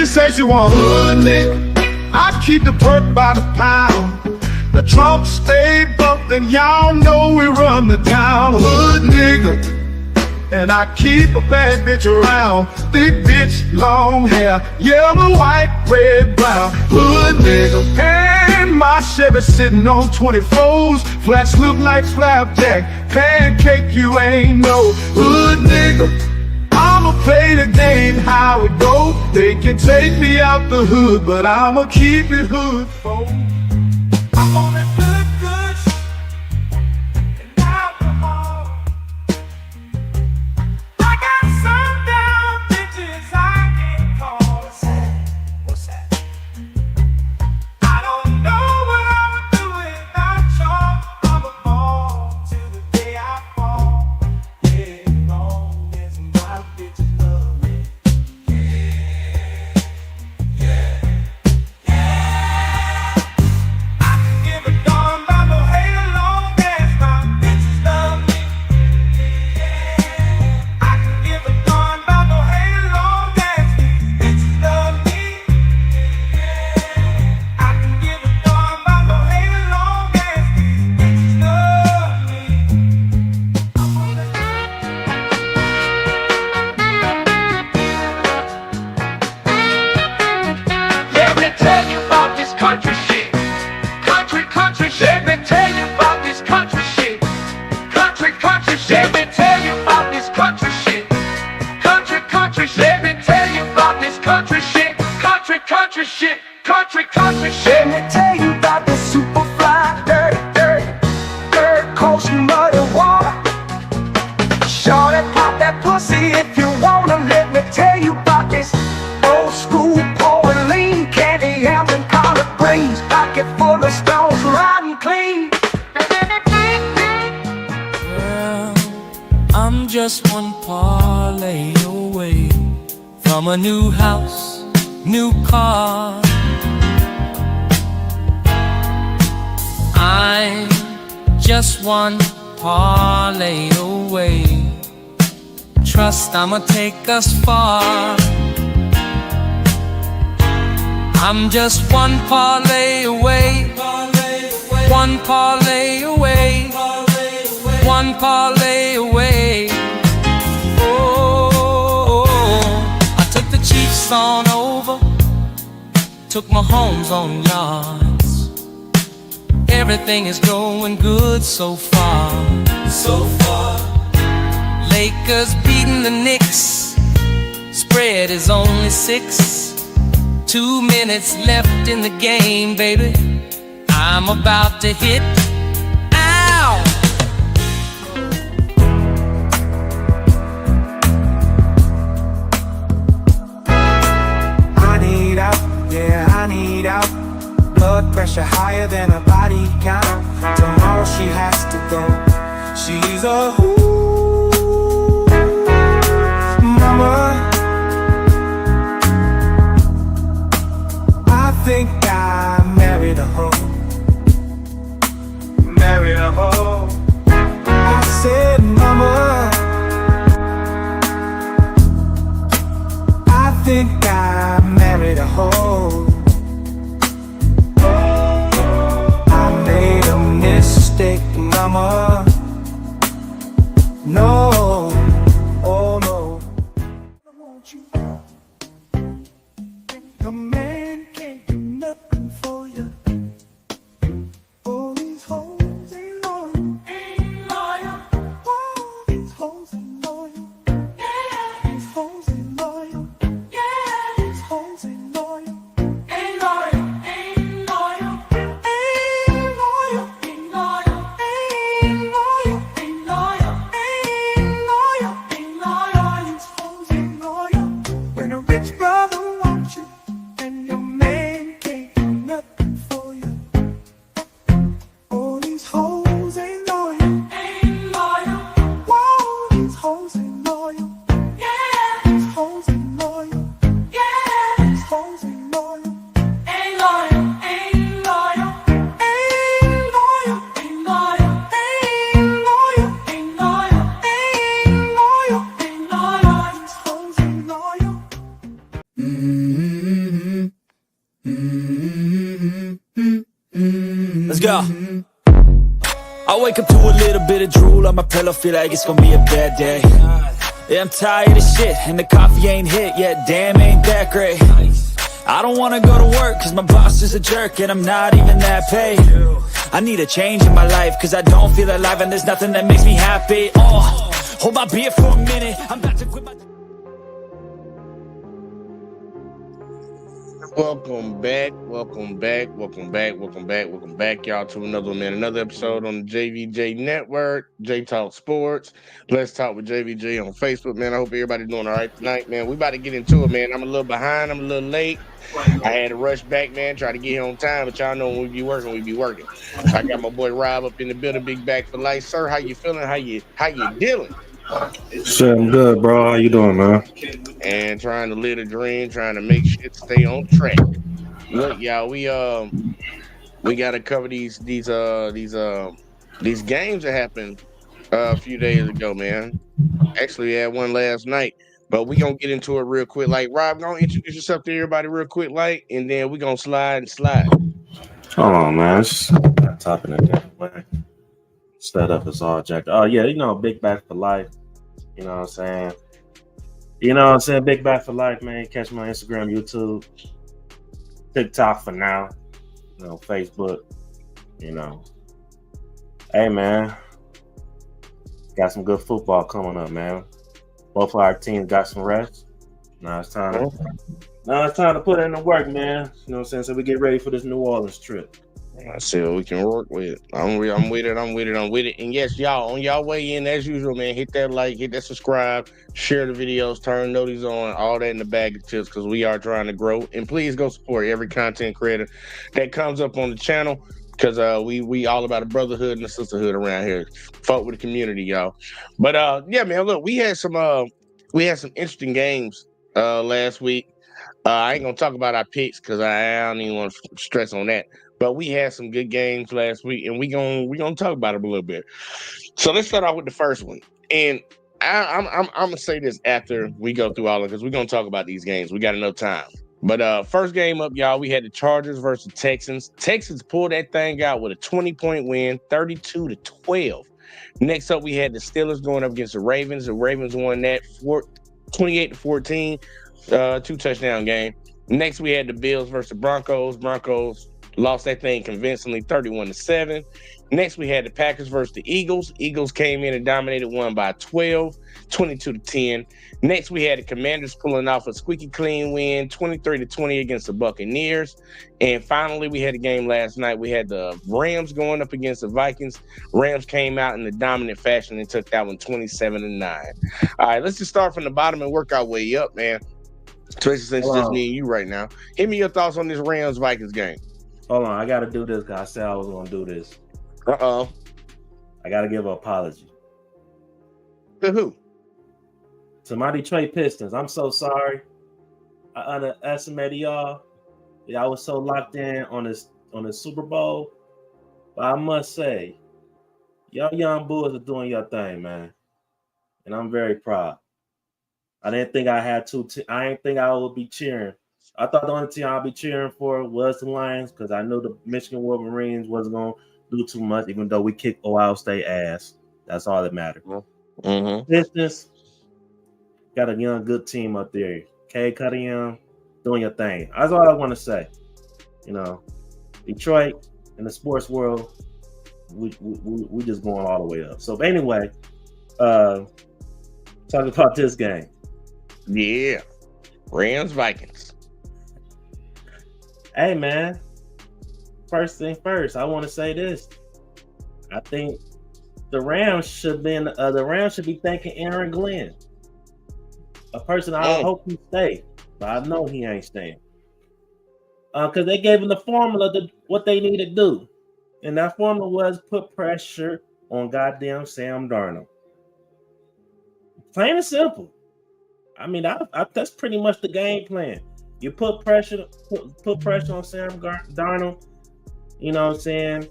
say she want hood nigga. I keep the perk by the pound. The trunk stay bumped and y'all know we run the town. Hood nigga. And I keep a bad bitch around. Thick bitch, long hair, yellow, white, red, brown. Hood nigga. And my Chevy sitting on 24s. Flats look like flapjack. Pancake, you ain't no hood nigga. I'ma play the game how it go. They can take me out the hood, but I'ma keep it hood, folks. I'm on that good and alcohol. I got some down bitches I can't call. What's that? I don't know what I would do without y'all. I'ma fall till the day I fall. Yeah, long as my bitches love me. I can give a darn about no hate long as my bitches love me. I can give a darn about no hate long as these bitches love me. I can give a darn about no hate long as these bitches love me. I'm on that. Let me tell you about this country shit. Country shit. Let me tell you about this country shit. Country shit. Let me tell you about this country shit. Country shit. Let me tell you about this country shit. Country shit. Country shit. Let me tell you about this super fly, dirt coast muddy water. Shorty, pop that pussy if you wanna. Let me tell you about this old school pouring lean, candy yams and collard greens, pocket full of stones, riding clean. Well, I'm just one parlay away from a new house, new car. I'm just one parlay away. Trust I'ma take us far. I'm just one parlay away. One parlay away. One parlay away. Oh, I took the Chiefs on over. Took my homes on yards. Everything is going good so far. Lakers beating the Knicks. Spread is only 6. 2 minutes left in the game, baby. I'm about to hit. Ow! I need out, yeah, I need out. Blood pressure higher than a body count. Tomorrow she has to go. She's a mama. I think I married a hoe. Married a hoe. I said, mama, I think I married a hoe. I made a mistake, mama. No, oh no. I want you. A man can't do nothing for you. All these hoes ain't loyal. Ain't loyal. All these hoes ain't loyal. Yeah. These hoes ain't loyal. Yeah. These hoes ain't loyal. Ain't loyal. Ain't loyal. Ain't loyal. Ain't loyal. Ain't loyal. Ain't loyal. Ain't loyal. Ain't loyal. These hoes ain't loyal. When a rich brother wants you and your man can't do nothing for you. All these hoes ain't loyal. Ain't loyal. Whoa, these hoes ain't loyal. Yeah. These hoes ain't loyal. Yeah. These hoes ain't loyal. Ain't loyal. Ain't loyal. Ain't loyal. Ain't loyal. Ain't loyal. Ain't loyal. Ain't loyal. Ain't loyal. These hoes ain't loyal. Let's go. I wake up to a little bit of drool on my pillow, feel like it's gonna be a bad day. Yeah, I'm tired of shit, and the coffee ain't hit yet, damn, ain't that great. I don't wanna go to work, cause my boss is a jerk, and I'm not even that paid. I need a change in my life, cause I don't feel alive, and there's nothing that makes me happy. Oh, hold my beer for a minute, I'm about to quit my... Welcome back, y'all, to another episode on the JVJ Network, J Talk Sports. Let's talk with JVJ on Facebook, man. I hope everybody doing all right tonight, man. We about to get into it, man. I'm a little behind, I'm a little late. I had to rush back, man, try to get here on time, but y'all know when we be working, we be working. I got my boy Rob up in the building, big back for life. Sir, how you feeling? How you dealing? Shit, I'm good, bro. How you doing, man? And trying to live the dream, trying to make shit stay on track. Look, y'all, we got to cover these games that happened a few days ago, man. Actually, we had one last night, but we gonna get into it real quick. Like, Rob, gonna introduce yourself to everybody real quick, like, and then we gonna slide. Hold on, man. Just topping it there, man. Setup is all jacked. Oh yeah, big back for life. You know what I'm saying? Big back for life, man. Catch my Instagram, YouTube, TikTok for now. Facebook. Hey, man. Got some good football coming up, man. Both of our teams got some rest. Now it's time to put in the work, man. You know what I'm saying? So we get ready for this New Orleans trip. I see what we can work with. I'm with it. And yes, y'all, on y'all way in, as usual, man, hit that like, hit that subscribe, share the videos, turn notices on, all that in the bag of chips, because we are trying to grow. And please go support every content creator that comes up on the channel, because we all about a brotherhood and a sisterhood around here. Fuck with the community, y'all. But yeah, man, look, we had some interesting games last week. I ain't gonna talk about our picks because I don't even want to stress on that. But we had some good games last week, and we gonna talk about it a little bit. So let's start off with the first one. And I'm gonna say this after we go through all of it, because we're gonna talk about these games. We got enough time. But first game up, y'all, we had the Chargers versus Texans. Texans pulled that thing out with a 20-point win, 32-12. Next up, we had the Steelers going up against the Ravens. The Ravens won that 28-14. 2-touchdown game. Next, we had the Bills versus the Broncos. Broncos lost that thing convincingly, 31-7. Next, we had the Packers versus the Eagles. Eagles came in and dominated, won by 12, 22-10. Next, we had the Commanders pulling off a squeaky clean win, 23-20 against the Buccaneers. And finally, we had a game last night. We had the Rams going up against the Vikings. Rams came out in the dominant fashion and took that one 27-9. All right, let's just start from the bottom and work our way up, man. Especially since it's just me and you right now. Hit me your thoughts on this Rams-Vikings game. Hold on, I got to do this because I said I was going to do this. Uh-oh. I got to give an apology. To who? To my Detroit Pistons. I'm so sorry. I underestimated y'all. I was so locked in on this Super Bowl. But I must say, y'all young Bulls are doing your thing, man. And I'm very proud. I didn't think I had to. I didn't think I would be cheering. I thought the only team I'd be cheering for was the Lions, because I knew the Michigan Wolverines wasn't going to do too much, even though we kicked Ohio State ass. That's all that mattered. Mm-hmm. Pistons got a young, good team up there. Cade Cunningham doing your thing. That's all I want to say. Detroit in the sports world, we just going all the way up. So anyway, talking about this game. Yeah. Rams-Vikings. Hey, man. First thing first, I want to say this. I think the Rams should be thanking Aaron Glenn, a person I hope he stay, but I know he ain't staying. Because they gave him the formula to what they need to do, and that formula was put pressure on goddamn Sam Darnold. Plain and simple. I mean, that's pretty much the game plan. You put pressure on Sam Darnold. You know what I'm saying?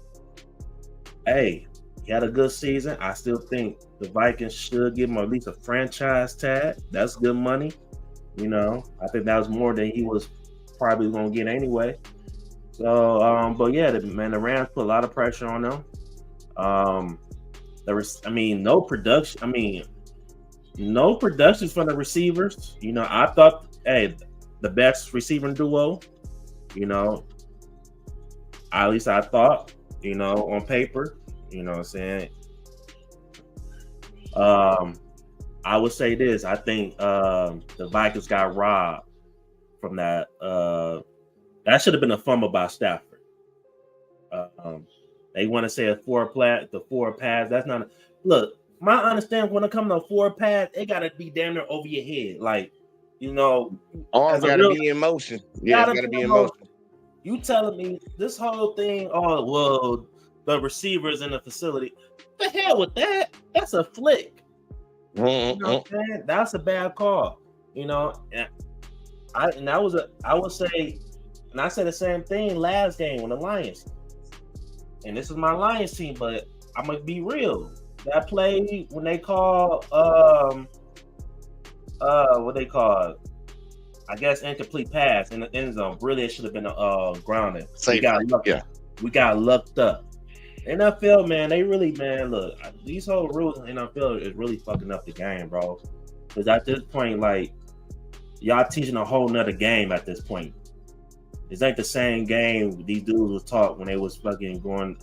Hey, he had a good season. I still think the Vikings should give him at least a franchise tag. That's good money. I think that was more than he was probably going to get anyway. So, but yeah, the Rams put a lot of pressure on them. No production. No productions from the receivers. I thought, hey, the best receiving duo. You know, at least I thought. On paper. What I'm saying. I would say this. I think the Vikings got robbed from that. That should have been a fumble by Stafford. They want to say the four pass. That's not. Look, my understanding when it comes to four pass, it got to be damn near over your head. Like, Arm as a got to real, be in motion. Yeah, it's gotta got to be be in almost. motion. You telling me this whole thing? Oh well, the receivers in the facility. The hell with that. That's a flick. You know what I'm saying? That's a bad call. And I would say, and I said the same thing last game when the Lions. And this is my Lions team, but I'm gonna be real. That play when they call what they call, I guess, incomplete pass in the end zone. Really, it should have been grounded. We got lucked up. NFL, man, they really, man, look, these whole rules in NFL is really fucking up the game, bro. Because at this point, like, y'all teaching a whole nother game at this point. It's like the same game these dudes was taught when they was fucking going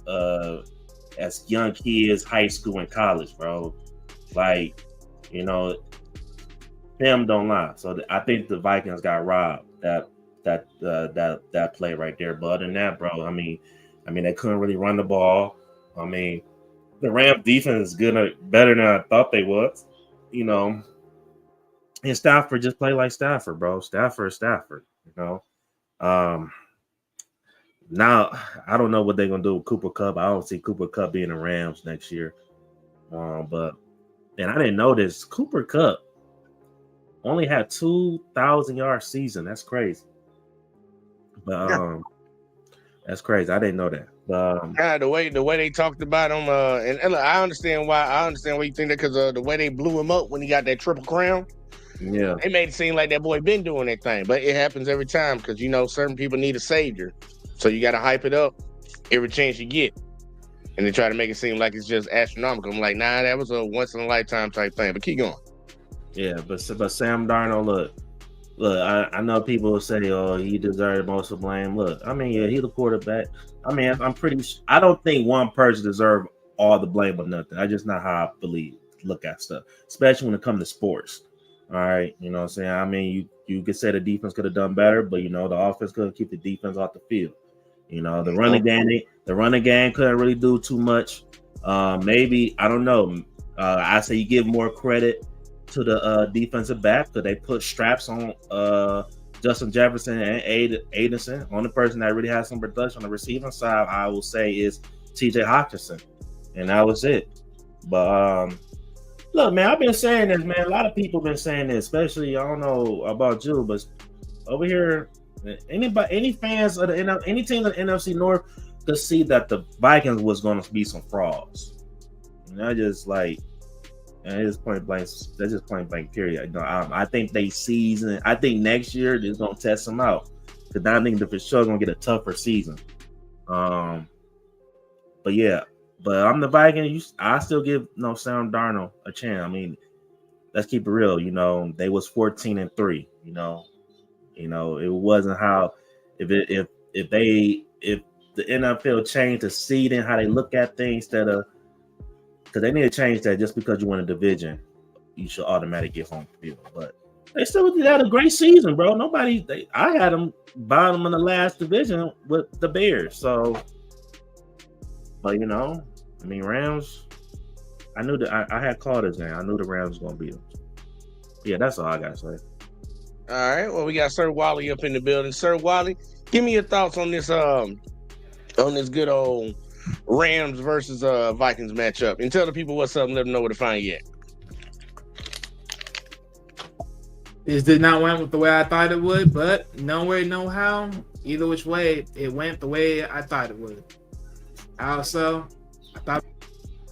as young kids, high school and college, bro. Like, them don't lie. So I think the Vikings got robbed that play right there. But other than that, bro, I mean, they couldn't really run the ball. I mean, the Rams defense is better than I thought they was. And Stafford just played like Stafford, bro. Stafford. Now I don't know what they're gonna do with Cooper Kupp. I don't see Cooper Kupp being the Rams next year. But I didn't know this. Cooper Kupp only had 2,000-yard season. That's crazy. But that's crazy. I didn't know that. The way they talked about him, and look, I understand why you think that, because the way they blew him up when he got that triple crown. Yeah, they made it seem like that boy been doing that thing, but it happens every time because certain people need a savior, so you got to hype it up every chance you get, and they try to make it seem like it's just astronomical. I'm like, nah, that was a once in a lifetime type thing. But keep going. Yeah, but Sam Darnold, look, I know people will say, oh, he deserved most of the blame. Look, I mean, yeah, he's the quarterback. I mean, I don't think one person deserves all the blame or nothing. That's just not how I look at stuff, especially when it comes to sports. All right, you know what I'm saying? I mean, you could say the defense could have done better, but the offense couldn't keep the defense off the field. The running game couldn't really do too much. Maybe, I don't know. I say you give more credit to the defensive back because they put straps on Justin Jefferson and Adenson. Only person that really has some production on the receiving side, I will say, is TJ Hawkinson, and that was it. But look, man, I've been saying this, man. A lot of people been saying this, especially, I don't know about you, but over here, any fans of any team of the NFC North could see that the Vikings was going to be some frauds. Just like, and it's point blank. That's just point blank. Period. I think I think next year they're gonna test them out because I think they're for sure gonna get a tougher season. But yeah, but I'm the Vikings. I still give Sam Darnold a chance. I mean, let's keep it real. They was 14-3. It wasn't how if the NFL changed the seeding, how they look at things, instead of, because they need to change that. Just because you win a division, you should automatically get home field. But they still had a great season, bro. I had them bottom in the last division with the Bears. So, but Rams. I knew that I had called this game. I knew the Rams was gonna beat them. Yeah, that's all I gotta say. All right. Well, we got Sir Wally up in the building. Sir Wally, give me your thoughts on this good old Rams versus Vikings matchup, and tell the people what's up and let them know where to find you at. This did not went the way I thought it would, but no way, no how. Either which way, it went the way I thought it would. Also, I thought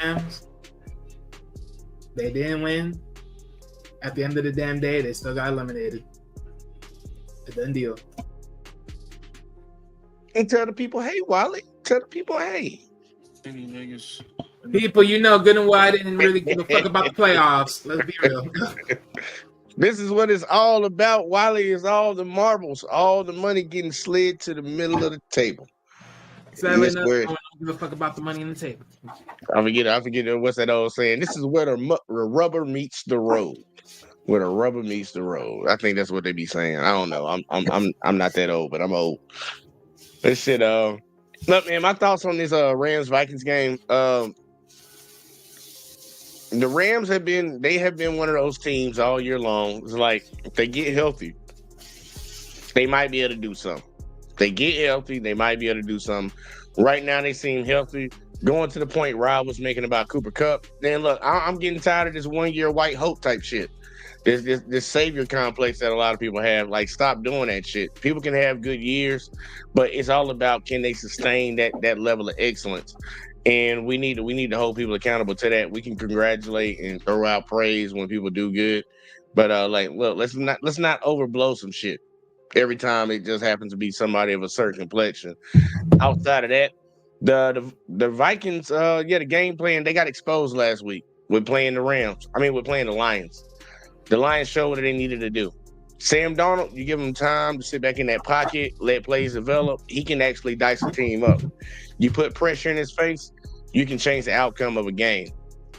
Rams, they didn't win. At the end of the damn day, they still got eliminated. A done deal. And tell the people, hey, Wally. Tell the people, hey. People, you know good and well I didn't really give a fuck about the playoffs. Let's be real. This is what it's all about. Wally is all the marbles, all the money getting slid to the middle of the table. Sadly This enough, where- I don't give a fuck about the money on the table. I forget what's that old saying. This is where the rubber meets the road. Where the rubber meets the road. I think that's what they be saying. I don't know. I'm not that old, but I'm old. This shit. Look, man. My thoughts on this Rams Vikings game. The Rams have been one of those teams all year long. It's like if they get healthy, they might be able to do something. If they get healthy, they might be able to do something. Right now, they seem healthy. Going to the point Rob was making about Cooper Kupp. Then look, I'm getting tired of this 1 year white hope type shit. This savior complex that a lot of people have. Like, stop doing that shit. People can have good years, but it's all about can they sustain that level of excellence. And we need to hold people accountable to that. We can congratulate and throw out praise when people do good, but look, let's not overblow some shit every time it just happens to be somebody of a certain complexion. Outside of that, the Vikings, the game plan, they got exposed last week with playing the Rams. With playing the Lions. The Lions showed what they needed to do. Sam Darnold, you give him time to sit back in that pocket, let plays develop. He can actually dice a team up. You put pressure in his face, you can change the outcome of a game.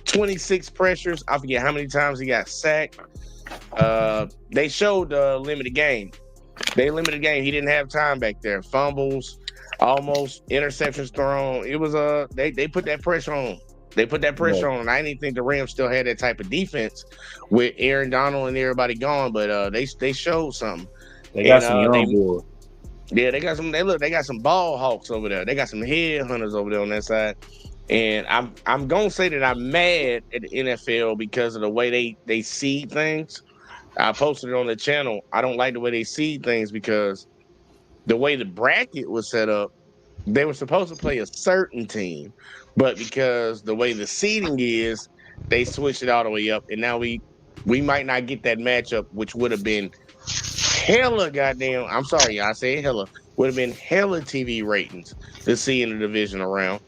26 pressures. I forget how many times he got sacked. They showed the limited game. They limited game. He didn't have time back there. Fumbles, almost interceptions thrown. It was they put that pressure on. They put that pressure on. I didn't think the Rams still had that type of defense with Aaron Donald and everybody gone, but they showed something. They got some young boys. Yeah, they got some ball hawks over there. They got some head hunters over there on that side. And I'm gonna say that I'm mad at the NFL because of the way they seed things. I posted it on the channel. I don't like the way they seed things because the way the bracket was set up, they were supposed to play a certain team, but because the way the seeding is, they switched it all the way up, and now we might not get that matchup, which would have been hella goddamn. I'm sorry, I say hella. Would have been hella TV ratings to see in the divisional round.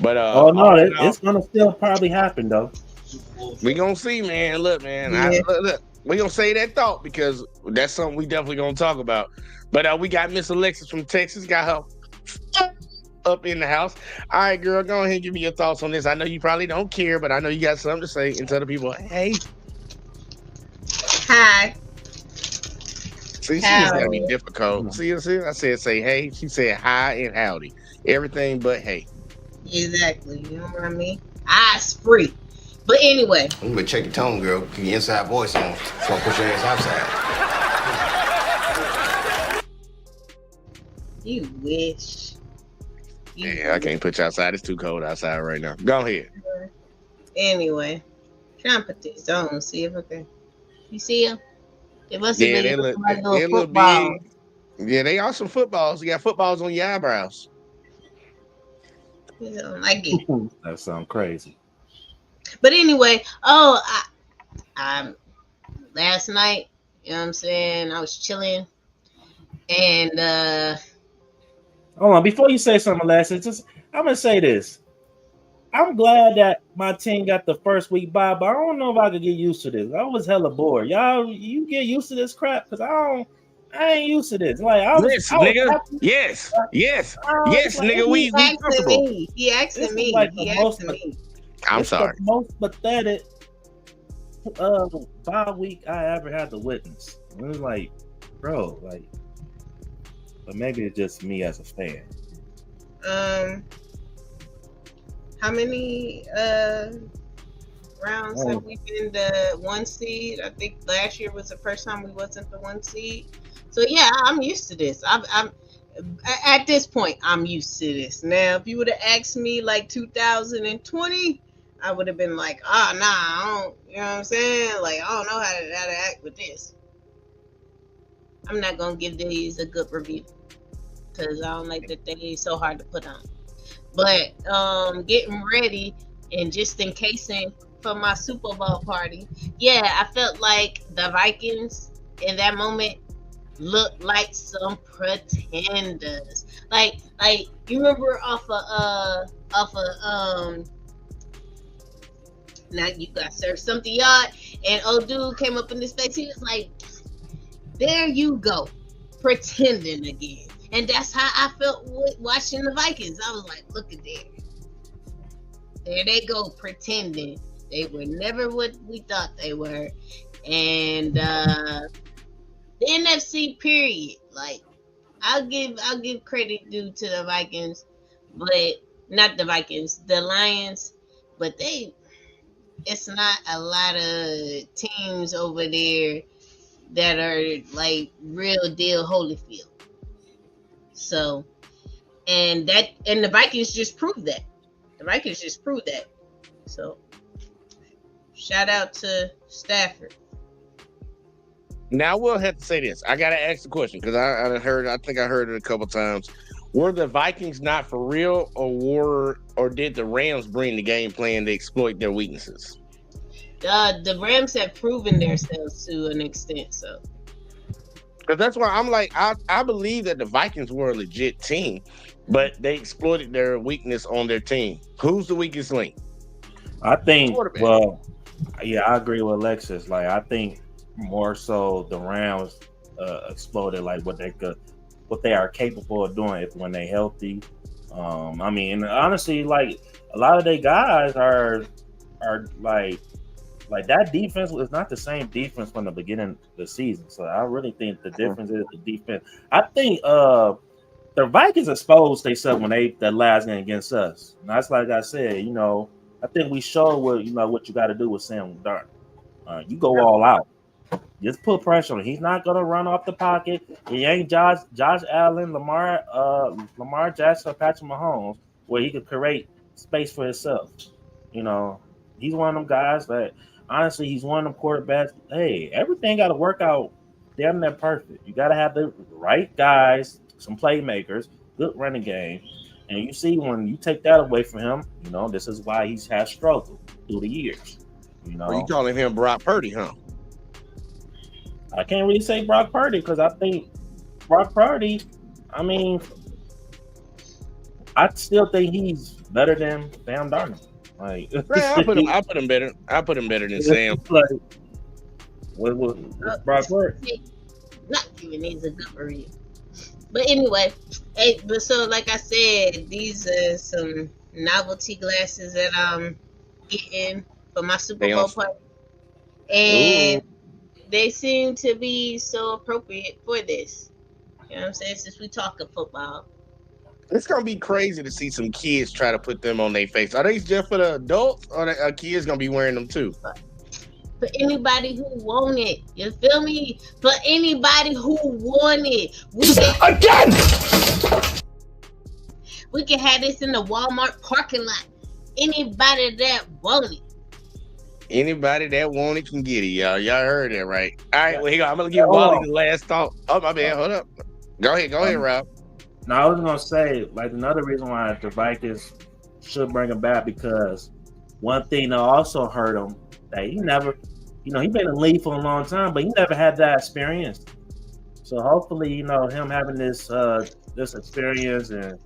But it's gonna still probably happen though. We gonna see, man. Look, man. Yeah. Look, we gonna say that thought because that's something we definitely gonna talk about. But we got Miss Alexis from Texas. Got her up in the house. All right, girl, go ahead and give me your thoughts on this. I know you probably don't care, but I know you got something to say and tell the people, hey. Hi. See, she just gotta be difficult. See, I said say hey. She said hi and howdy. Everything but hey. Exactly. You know what I mean? Eyes free. But anyway. You better check your tone, girl. Keep your inside voice on. So I'll push your ass outside. You wish. Yeah, I can't put you outside. It's too cold outside right now. Go ahead. Anyway. Trying to put this on. See if I can. You see him? It must have Yeah, been they like look football. big. Yeah, they are some footballs. You got footballs on your eyebrows. You know, I get it. That sounds crazy. But anyway, I last night, you know what I'm saying, I was chilling and Hold on, before you say something, Alexis, I'm gonna say this. I'm glad that my team got the first week bye, but I don't know if I could get used to this. I was hella bored. Y'all, you get used to this crap because I ain't used to this. Like, Nigga. Yes, nigga. We comfortable. He asking me. Like He most asking me. I'm it's sorry. the most pathetic bye week I ever had to witness. It was like, bro, like, but maybe it's just me as a fan. How many rounds have we been the 1 seed? I think last year was the first time we wasn't the 1 seed. So yeah, I'm used to this. I'm at this point, I'm used to this. Now, if you would have asked me like 2020, I would have been like, I don't, you know what I'm saying? Like, I don't know how to act with this. I'm not gonna give these a good review because I don't like that they so hard to put on. But getting ready and just encasing for my Super Bowl party, yeah, I felt like the Vikings in that moment look like some pretenders. Like you remember off of now you got served something yard, and old dude came up in his face. He was like, "There you go, pretending again." And that's how I felt watching the Vikings. I was like, "Look at there they go, pretending. They were never what we thought they were." And the NFC period, like I'll give credit due to the Vikings, but not the Vikings, the Lions, but it's not a lot of teams over there that are like real deal Holyfield. So and the Vikings just proved that. The Vikings just proved that. So shout out to Stafford. Now we'll have to say this. I gotta ask the question because I think I heard it a couple times. Were the Vikings not for real, or did the Rams bring the game plan to exploit their weaknesses? The Rams have proven themselves to an extent, so. Because that's why I'm like, I believe that the Vikings were a legit team, but they exploited their weakness on their team. Who's the weakest link? I think. Well, yeah, I agree with Alexis. Like, I think more so the Rams exploded like what they are capable of doing when they're healthy. I mean, honestly, like a lot of their guys are like that defense was not the same defense from the beginning of the season. So I really think the difference is the defense. I think the Vikings exposed themselves when the last game against us. And that's like I said, I think we showed what you got to do with Sam Darnold. You go all out. Just put pressure on him. He's not gonna run off the pocket. He ain't Josh Allen, Lamar Jackson, or Patrick Mahomes, where he could create space for himself. He's one of them guys that honestly, he's one of them quarterbacks. Hey, everything got to work out damn near perfect. You got to have the right guys, some playmakers, good running game, and you see when you take that away from him, this is why he's had struggled through the years. Well, you calling him Brock Purdy, huh? I can't really say Brock Purdy because I think Brock Purdy, I mean, I still think he's better than Sam Darnold. Like, I put him better. I put him better than Sam. Like, what Brock Purdy? Not even he's a good review. But anyway, but so like I said, these are some novelty glasses that I'm getting for my Super Bowl party, and they seem to be so appropriate for this. You know what I'm saying? Since we talking football. It's gonna be crazy to see some kids try to put them on their face. Are they just for the adults, or are kids gonna be wearing them too? For anybody who want it, you feel me? For anybody who want it, we can have this in the Walmart parking lot. Anybody that want it. Anybody that want it can get it, y'all. Y'all heard that, right? All right, well, here I'm gonna give Wally the last thought. Oh, my bad. Hold up. Go ahead, Rob. Now, I was gonna say, like, another reason why the Vikings should bring him back, because one thing that also hurt him, that he never, he's been in the league for a long time, but he never had that experience. So hopefully, him having this experience and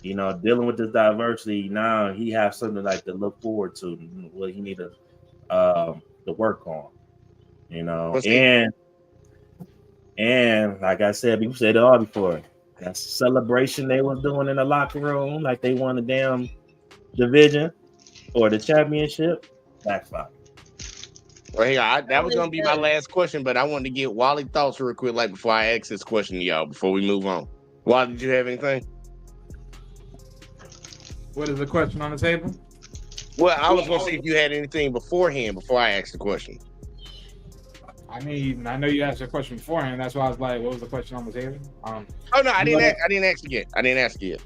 dealing with this diversity, now he has something like to look forward to, what he need to work on, and like I said, people said it all before. That celebration they was doing in the locker room, like they won the damn division or the championship, backfire. Well, that was gonna be my last question, but I wanted to get Wally thoughts real quick, like before I ask this question to y'all, before we move on. Wally, did you have anything? What is the question on the table? Well, I was gonna see if you had anything beforehand before I asked the question. I mean, I know you asked a question beforehand. That's why I was like, "What was the question on the table?" Oh no, I didn't ask you yet.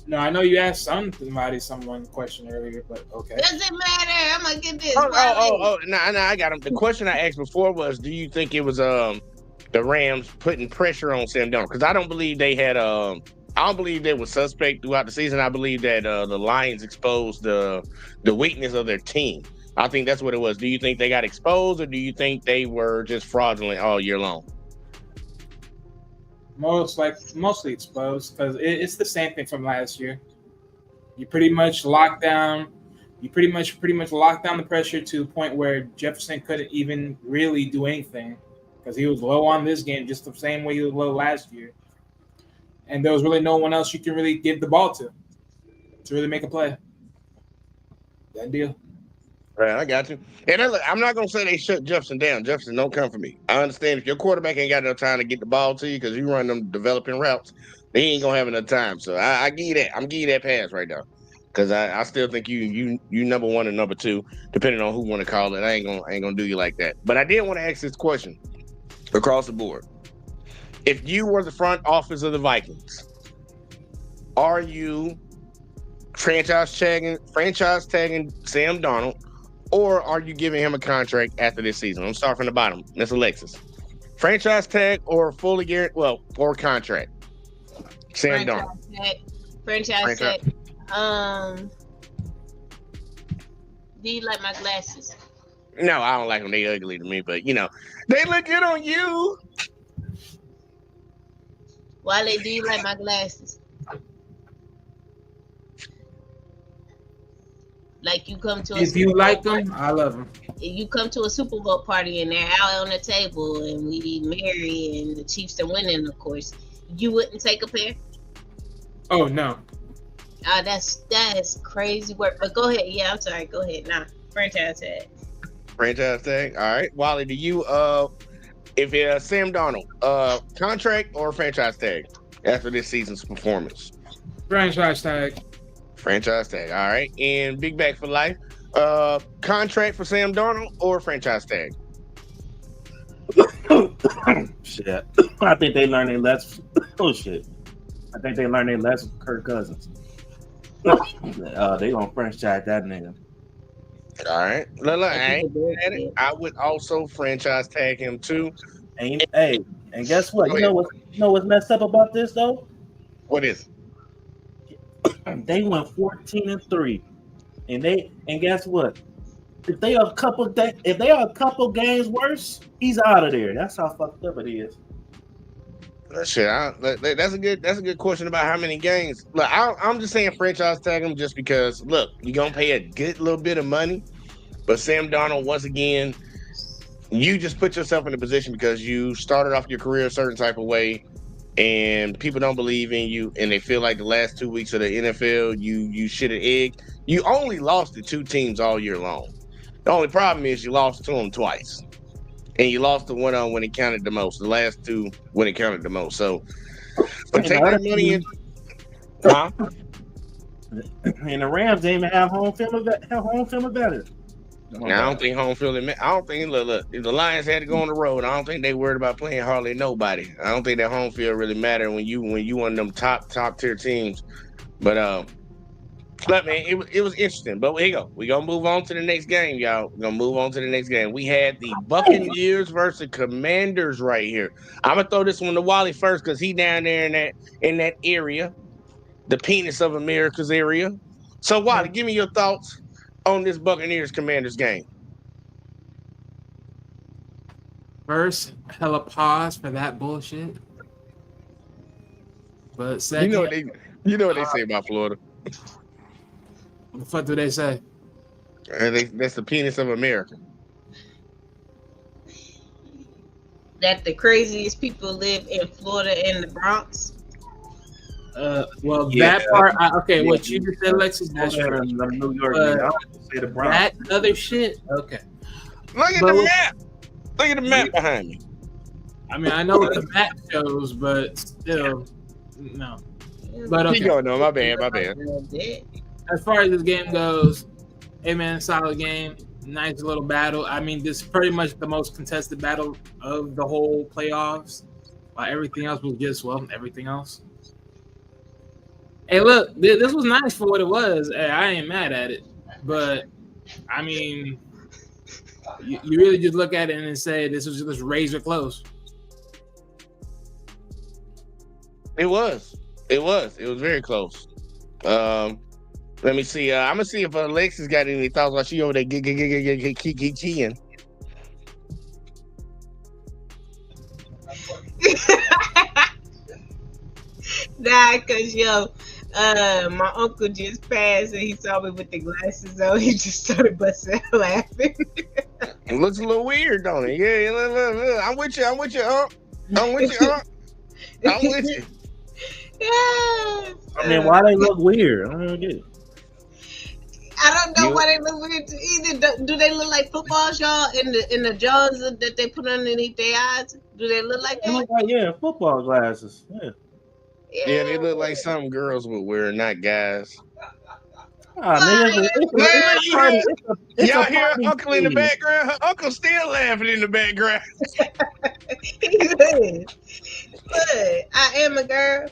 No, I know you asked someone question earlier, but okay. Doesn't matter. I'm gonna get this. No, I got him. The question I asked before was, do you think it was the Rams putting pressure on Sam Darnold? Because I don't believe they had I don't believe they were suspect throughout the season. I believe that the Lions exposed the weakness of their team. I think that's what it was. Do you think they got exposed, or do you think they were just fraudulent all year long? Mostly exposed because it's the same thing from last year. You pretty much locked down. You pretty much locked down the pressure to the point where Jefferson couldn't even really do anything because he was low on this game, just the same way he was low last year. And there was really no one else you can really give the ball to really make a play. That deal. Right, I got you. And I'm not gonna say they shut Jefferson down. Jefferson, don't come for me. I understand if your quarterback ain't got enough time to get the ball to you because you run them developing routes, they ain't gonna have enough time. So I give you that. I'm giving you that pass right now. Because I still think you number one and number two, depending on who want to call it. I ain't gonna do you like that. But I did want to ask this question across the board. If you were the front office of the Vikings, are you franchise tagging Sam Darnold, or are you giving him a contract after this season? I'm starting from the bottom. Miss Alexis. Franchise tag or fully guaranteed, or contract? Sam Darnold. Franchise tag. Do you like my glasses? No, I don't like them. They ugly to me, but they look good on you. Wale, do you like my glasses? Like you come to if you like them, I love them. If you come to a Super Bowl party and they're out on the table and we marry and the Chiefs are winning, of course, you wouldn't take a pair? Oh no. That is crazy work. But go ahead. Yeah, I'm sorry. Go ahead. Nah, franchise tag. Franchise tag. All right, Wally. Do you if it's Sam Darnold, contract or franchise tag after this season's performance? Franchise tag. Franchise tag. All right. And Big Back for life. Contract for Sam Darnold or franchise tag? Shit. I think they learned their lesson. Oh shit. I think they learned their lesson from Kirk Cousins. They gonna franchise that nigga. All right. Look, I ain't mad at it. I would also franchise tag him too. And guess what? You know what's messed up about this though? What is it? They went 14-3, and guess what? If they are a couple games worse, he's out of there. That's how fucked up it is. Shit, that's a good question about how many games. Look, I'm just saying franchise tag him just because. Look, you're gonna pay a good little bit of money, but Sam Darnold, once again, you just put yourself in a position because you started off your career a certain type of way, and people don't believe in you, and they feel like the last 2 weeks of the NFL, you shit an egg. You only lost to 2 teams all year long. The only problem is you lost to them twice. And you lost the one when it counted the most. The last 2 when it counted the most. So, but take that money in. Huh? And the Rams didn't even have home field advantage. Now, I don't think home field. I don't think. Look. If the Lions had to go on the road, I don't think they worried about playing hardly nobody. I don't think that home field really mattered when you one of them top tier teams. But look, man, it was interesting. But here you go. We're gonna move on to the next game, y'all. We're gonna move on to the next game. We had the Buccaneers versus Commanders right here. I'm gonna throw this one to Wally first because he down there in that area, the penis of America's area. So Wally, give me your thoughts on this Buccaneers Commanders game. First, hella pause for that bullshit. But second, you know what they say about Florida. What the fuck do they say? That's the penis of America. That the craziest people live in Florida and the Bronx. That part. What you just said, Alexis, that's true. New York, say the Bronx. That other shit. Okay. Look at the map. Look at the map behind me. I mean, I know what the map shows, but still, no. But okay. Keep going, no, my bad. As far as this game goes, hey man, solid game, nice little battle. I mean, this is pretty much the most contested battle of the whole playoffs. While everything else was just everything else. Hey, look, this was nice for what it was. Hey, I ain't mad at it, but I mean, you really just look at it and say this was just razor close. It was very close. Let me see. I'm gonna see if Alexis got any thoughts while she over there keying. Nah, cause my uncle just passed and he saw me with the glasses on. He just started busting out laughing. It looks a little weird, don't it? Yeah, look. I'm with you. I'm with you, I'm with you, I'm with you. Yes. I mean, why they look weird? I don't get it. I don't know You- why they look weird. Either do they look like footballs, y'all, in the jaws that they put underneath their eyes? Do they look like They that? look like football glasses. Yeah. Yeah, they look like something girls would wear, not guys. Ah, nigga, it's Man, a you party. hear? It's a Y'all hear party Uncle in the thing. background? Her Uncle still laughing in the background. Good. But I am a girl.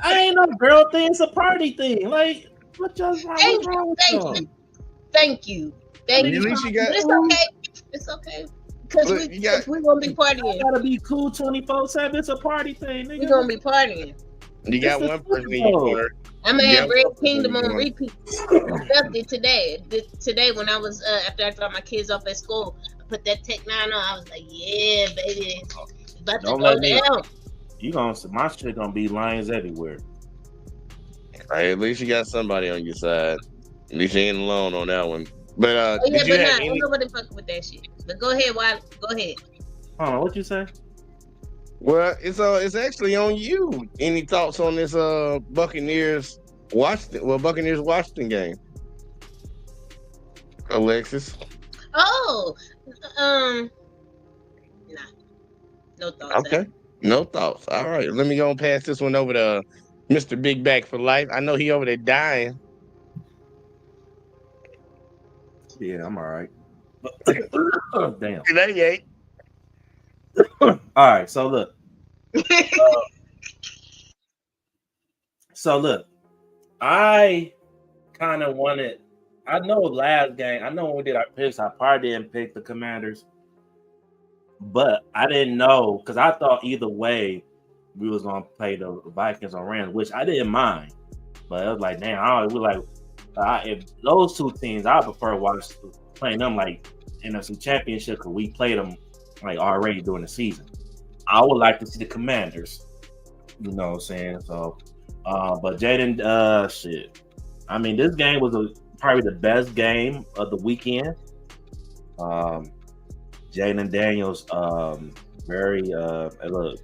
I ain't no girl thing. It's a party thing. Like, what's Thank wrong with thank y'all? you. Thank you. At Thank you. least you got. But it's okay. It's okay. Because Look, you got. we're gonna be I partying. gotta be cool 24/7. It's a party thing, nigga. We're gonna be partying. You got It's one the person in Super your Bowl. corner. I'm gonna You have got Red one person in Kingdom your on corner. repeat. Stuffed it today. Today when I was after I dropped my kids off at school, I put that Tech 9 on. I was like, yeah, baby, it's about to Don't go let me. down. You gonna my shit gonna be lions everywhere. Right, at least you got somebody on your side. At least you ain't alone on that one. But Oh yeah, did you but have nah, ain't any? nobody fucking with that shit. But go ahead, Wiley. Go ahead. Hold on, what you say? Well, it's actually on you. Any thoughts on this Buccaneers Washington game, Alexis? Oh, nah, no thoughts. Okay, no thoughts. All right, let me go and pass this one over to Mr. Big Back for life. I know he over there dying. Yeah, I'm all right. Damn. That ain't. All right, so look. So look, I kind of wanted. I know last game. I know when we did our picks, I probably didn't pick the Commanders, but I didn't know because I thought either way we was gonna play the Vikings or Rams, which I didn't mind. But it was like, damn, if those two teams, I prefer playing them like NFC Championship because we played them like already during the season. I would like to see the Commanders. You know what I'm saying? So, but Jaden, shit. I mean, this game was probably the best game of the weekend. Jaden Daniels, very look.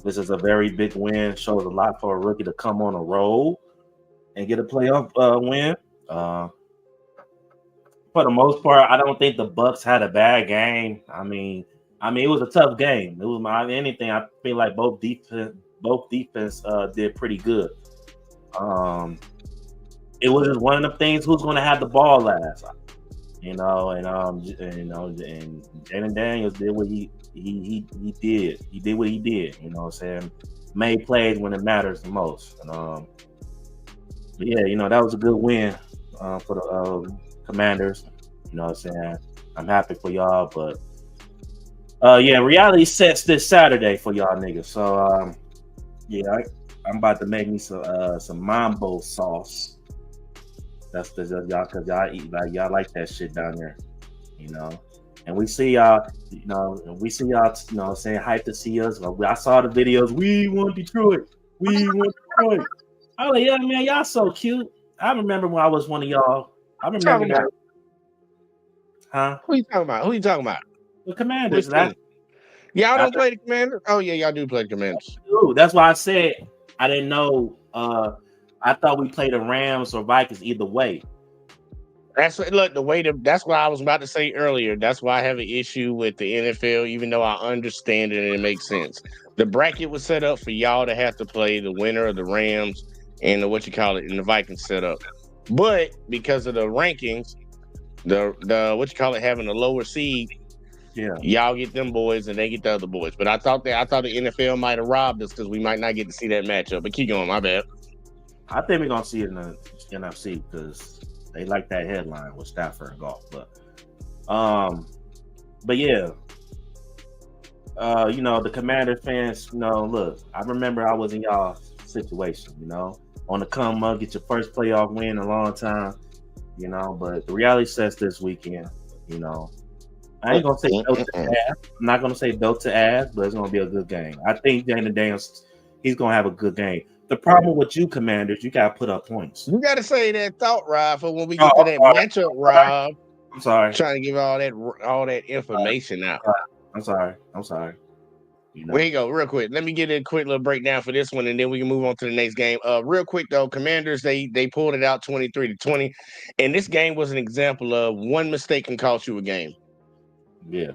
This is a very big win. Shows a lot for a rookie to come on a roll and get a playoff win. For the most part, I don't think the Bucks had a bad game. I mean, it was a tough game. It was anything. I feel like both defense did pretty good. It was just one of the things who's going to have the ball last, and Jaden Daniels did what he did. He did what he did. You know what I'm saying? Made plays when it matters the most. And but yeah, that was a good win for the Commanders. You know what I'm saying? I'm happy for y'all, but reality sets this Saturday for y'all niggas. So I'm about to make me some mambo sauce. That's because y'all eat y'all like that shit down there, And we see y'all, saying hype to see us. I saw the videos. We want Detroit. We want Detroit. I was like, yeah, man, y'all so cute. I remember when I was one of y'all. I remember that. Huh? Who you talking about? The Commanders. Y'all don't play the Commanders? Oh yeah, y'all do play the Commanders. That's why I said I didn't know. I thought we played the Rams or Vikings either way. That's what I was about to say earlier. That's why I have an issue with the NFL, even though I understand it and it makes sense. The bracket was set up for y'all to have to play the winner of the Rams and the Vikings setup. But because of the rankings, having a lower seed, y'all get them boys and they get the other boys. But I thought the NFL might have robbed us because we might not get to see that matchup. But keep going, my bad. I think we're gonna see it in the NFC because they like that headline with Stafford and Goff. But yeah, the Commander fans, look, I remember I was in y'all situation, on the come up, get your first playoff win in a long time. You know, but the reality sets this weekend. You know, I ain't gonna say belt to ass. I'm not gonna say belt to ass, but it's gonna be a good game. I think Jaden Daniels, he's gonna have a good game. The problem with you, Commanders, you gotta put up points. You got to say that thought, Rob, for when we get to that matchup, Rob. I'm sorry. Trying to give all that information out. I'm sorry. You know. Here you go, real quick. Let me get a quick little breakdown for this one, and then we can move on to the next game. Real quick though, Commanders they pulled it out 23-20, and this game was an example of one mistake can cost you a game. Yeah,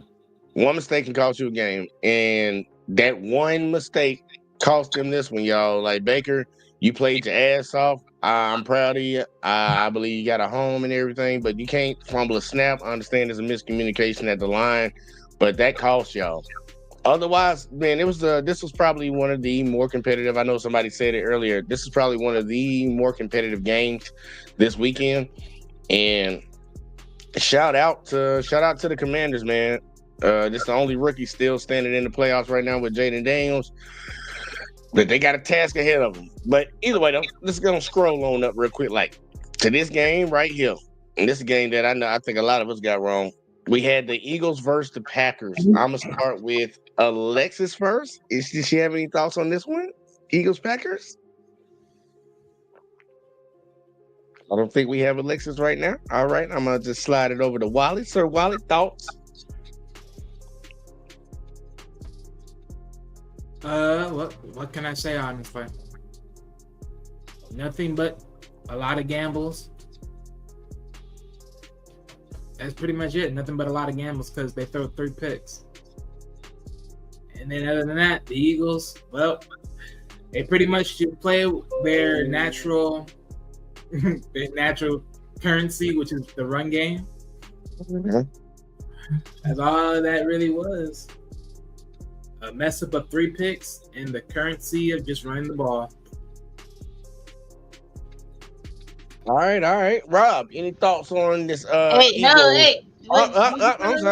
one mistake can cost you a game, and that one mistake cost them this one, y'all. Like Baker, you played your ass off. I'm proud of you. I believe you got a home and everything, but you can't fumble a snap. I understand there's a miscommunication at the line, but that cost y'all. Otherwise, man, this was probably one of the more competitive. I know somebody said it earlier. This is probably one of the more competitive games this weekend. And shout out to the Commanders, man. This is the only rookie still standing in the playoffs right now with Jaden Daniels. But they got a task ahead of them. But either way, though, let's go scroll on up real quick, like to this game right here. And this is a game that I think a lot of us got wrong. We had the Eagles versus the Packers. I'm gonna start with Alexis first. Does she have any thoughts on this one? Eagles Packers? I don't think we have Alexis right now. All right, I'm gonna just slide it over to Wally. Sir Wally, thoughts? What can I say honestly? Nothing but a lot of gambles. That's pretty much it. Nothing but a lot of gambles because they throw 3 picks. And then other than that, the Eagles, well, they pretty much should play their natural currency, which is the run game. Mm-hmm. That's all that really was. A mess up of 3 picks and the currency of just running the ball. All right. Rob, any thoughts on this? Hey, Eagles? no, hey. I'm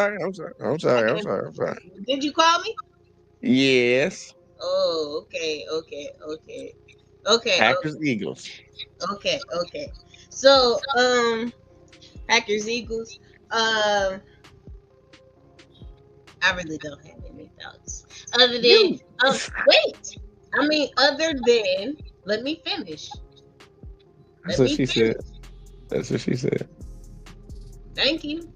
sorry. Did you call me? Yes. Oh, okay. Packers, Eagles. Okay. So, Packers, Eagles. I really don't have any thoughts. Other than, let me finish. That's what she said. That's what she said. Thank you.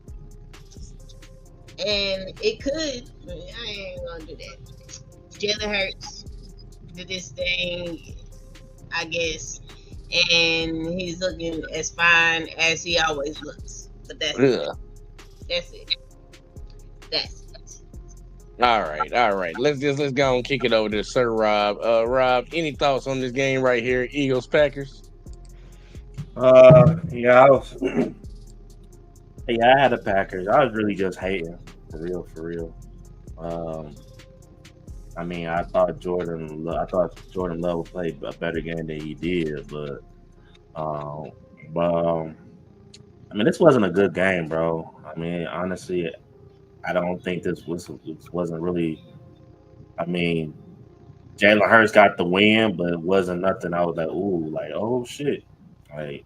And it could, I ain't gonna do that. Jalen Hurts did this thing, I guess, and he's looking as fine as he always looks. But that's it. That's it. All right. Let's go and kick it over to Sir Rob. Rob, any thoughts on this game right here, Eagles Packers? Yeah, I had the Packers. I was really just hating for real. I mean, I thought Jordan Love would play a better game than he did, but I mean, this wasn't a good game, bro. I mean, honestly, I don't think this wasn't really. I mean, Jalen Hurts got the win, but it wasn't nothing. I was like, ooh, like, oh shit. Like,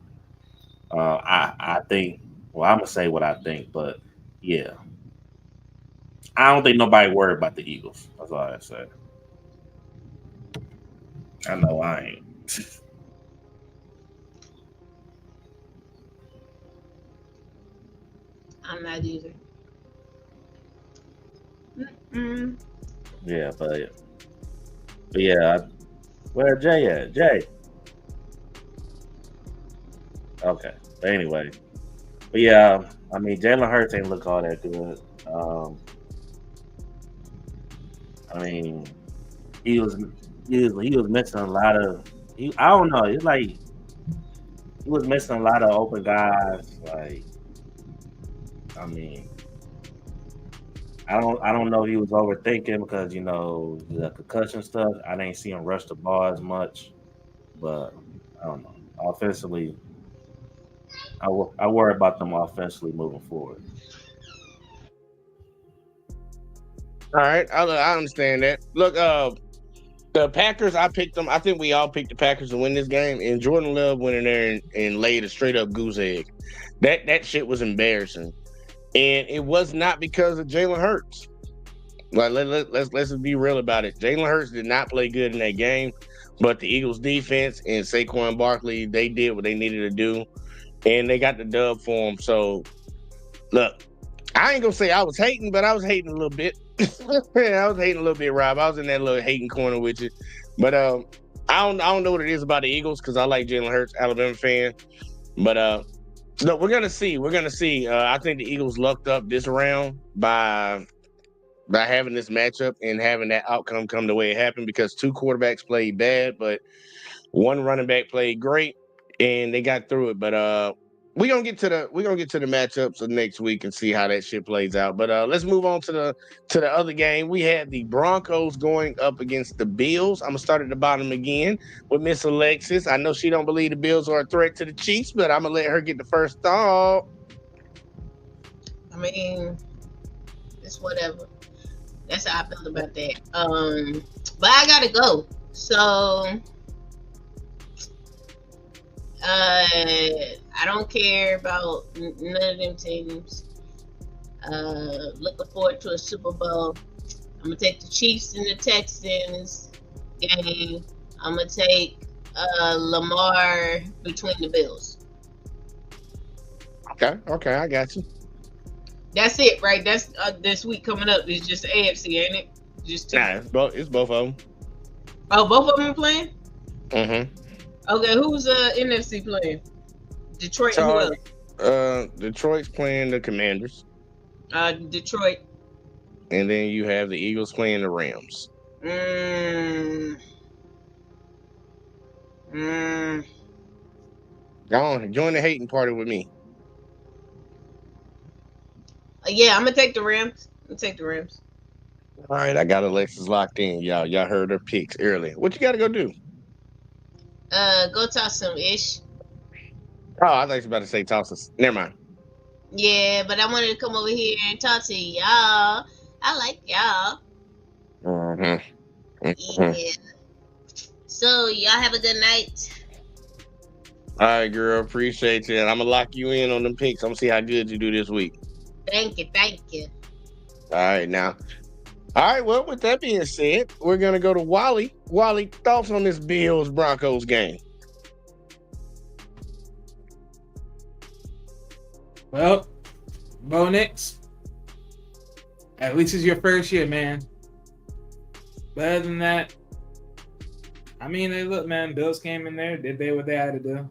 I think. Well, I'm gonna say what I think, but yeah, I don't think nobody worried about the Eagles. That's all I say. I know I ain't. I'm not either. Yeah, but yeah, where Jay at? Jay. Okay, but anyway, but yeah, I mean, Jalen Hurts ain't look all that good. I mean, he was missing a lot of. I don't know. It's like he was missing a lot of open guys. Like, I mean, I don't know if he was overthinking because the concussion stuff. I didn't see him rush the ball as much, but I don't know. Offensively, I worry about them offensively moving forward. All right, I understand that. Look, The Packers, I picked them. I think we all picked the Packers to win this game. And Jordan Love went in there and laid a straight up goose egg. That shit was embarrassing. And it was not because of Jalen Hurts. Like let's just be real about it. Jalen Hurts did not play good in that game, but the Eagles defense and Saquon Barkley, they did what they needed to do, and they got the dub for them. So look, I ain't gonna say I was hating, but I was hating a little bit. I was hating a little bit, Rob. I was in that little hating corner with you. But I don't know what it is about the Eagles because I like Jalen Hurts, Alabama fan. But no, we're gonna see. We're gonna see. I think the Eagles lucked up this round by having this matchup and having that outcome come the way it happened because two quarterbacks played bad, but one running back played great, and they got through it. But we're gonna get to the matchups of next week and see how that shit plays out. But let's move on to the other game. We had the Broncos going up against the Bills. I'm gonna start at the bottom again with Miss Alexis. I know she don't believe the Bills are a threat to the Chiefs, but I'm gonna let her get the first thought. I mean, it's whatever. That's how I feel about that. But I gotta go. So I don't care about none of them teams. Looking forward to a Super Bowl. I'm gonna take the Chiefs and the Texans game. I'm gonna take Lamar between the Bills. Okay, I got you. That's it, right? That's this week coming up. It's just the AFC, ain't it? Just two. Nah, it's both of them. Oh, both of them are playing? Mm-hmm. Okay, who's NFC playing? Detroit and who else? Detroit's playing the Commanders. Detroit. And then you have the Eagles playing the Rams. Go on, join the hating party with me. Yeah, I'm gonna take the Rams. All right, I got Alexis locked in, y'all. Y'all heard her picks earlier. What you got to go do? Go toss some ish. Oh, I thought you were about to say toss us. Never mind. Yeah, but I wanted to come over here and talk to y'all. I like y'all. Yeah. So y'all have a good night. All right, girl. Appreciate you. And I'm gonna lock you in on them picks. I'm gonna see how good you do this week. Thank you. All right, now. All right, well, with that being said, we're going to go to Wally. Wally, thoughts on this Bills-Broncos game? Well, Bo Nix, at least it's your first year, man. But other than that, I mean, look, man, Bills came in there, did what they had to do.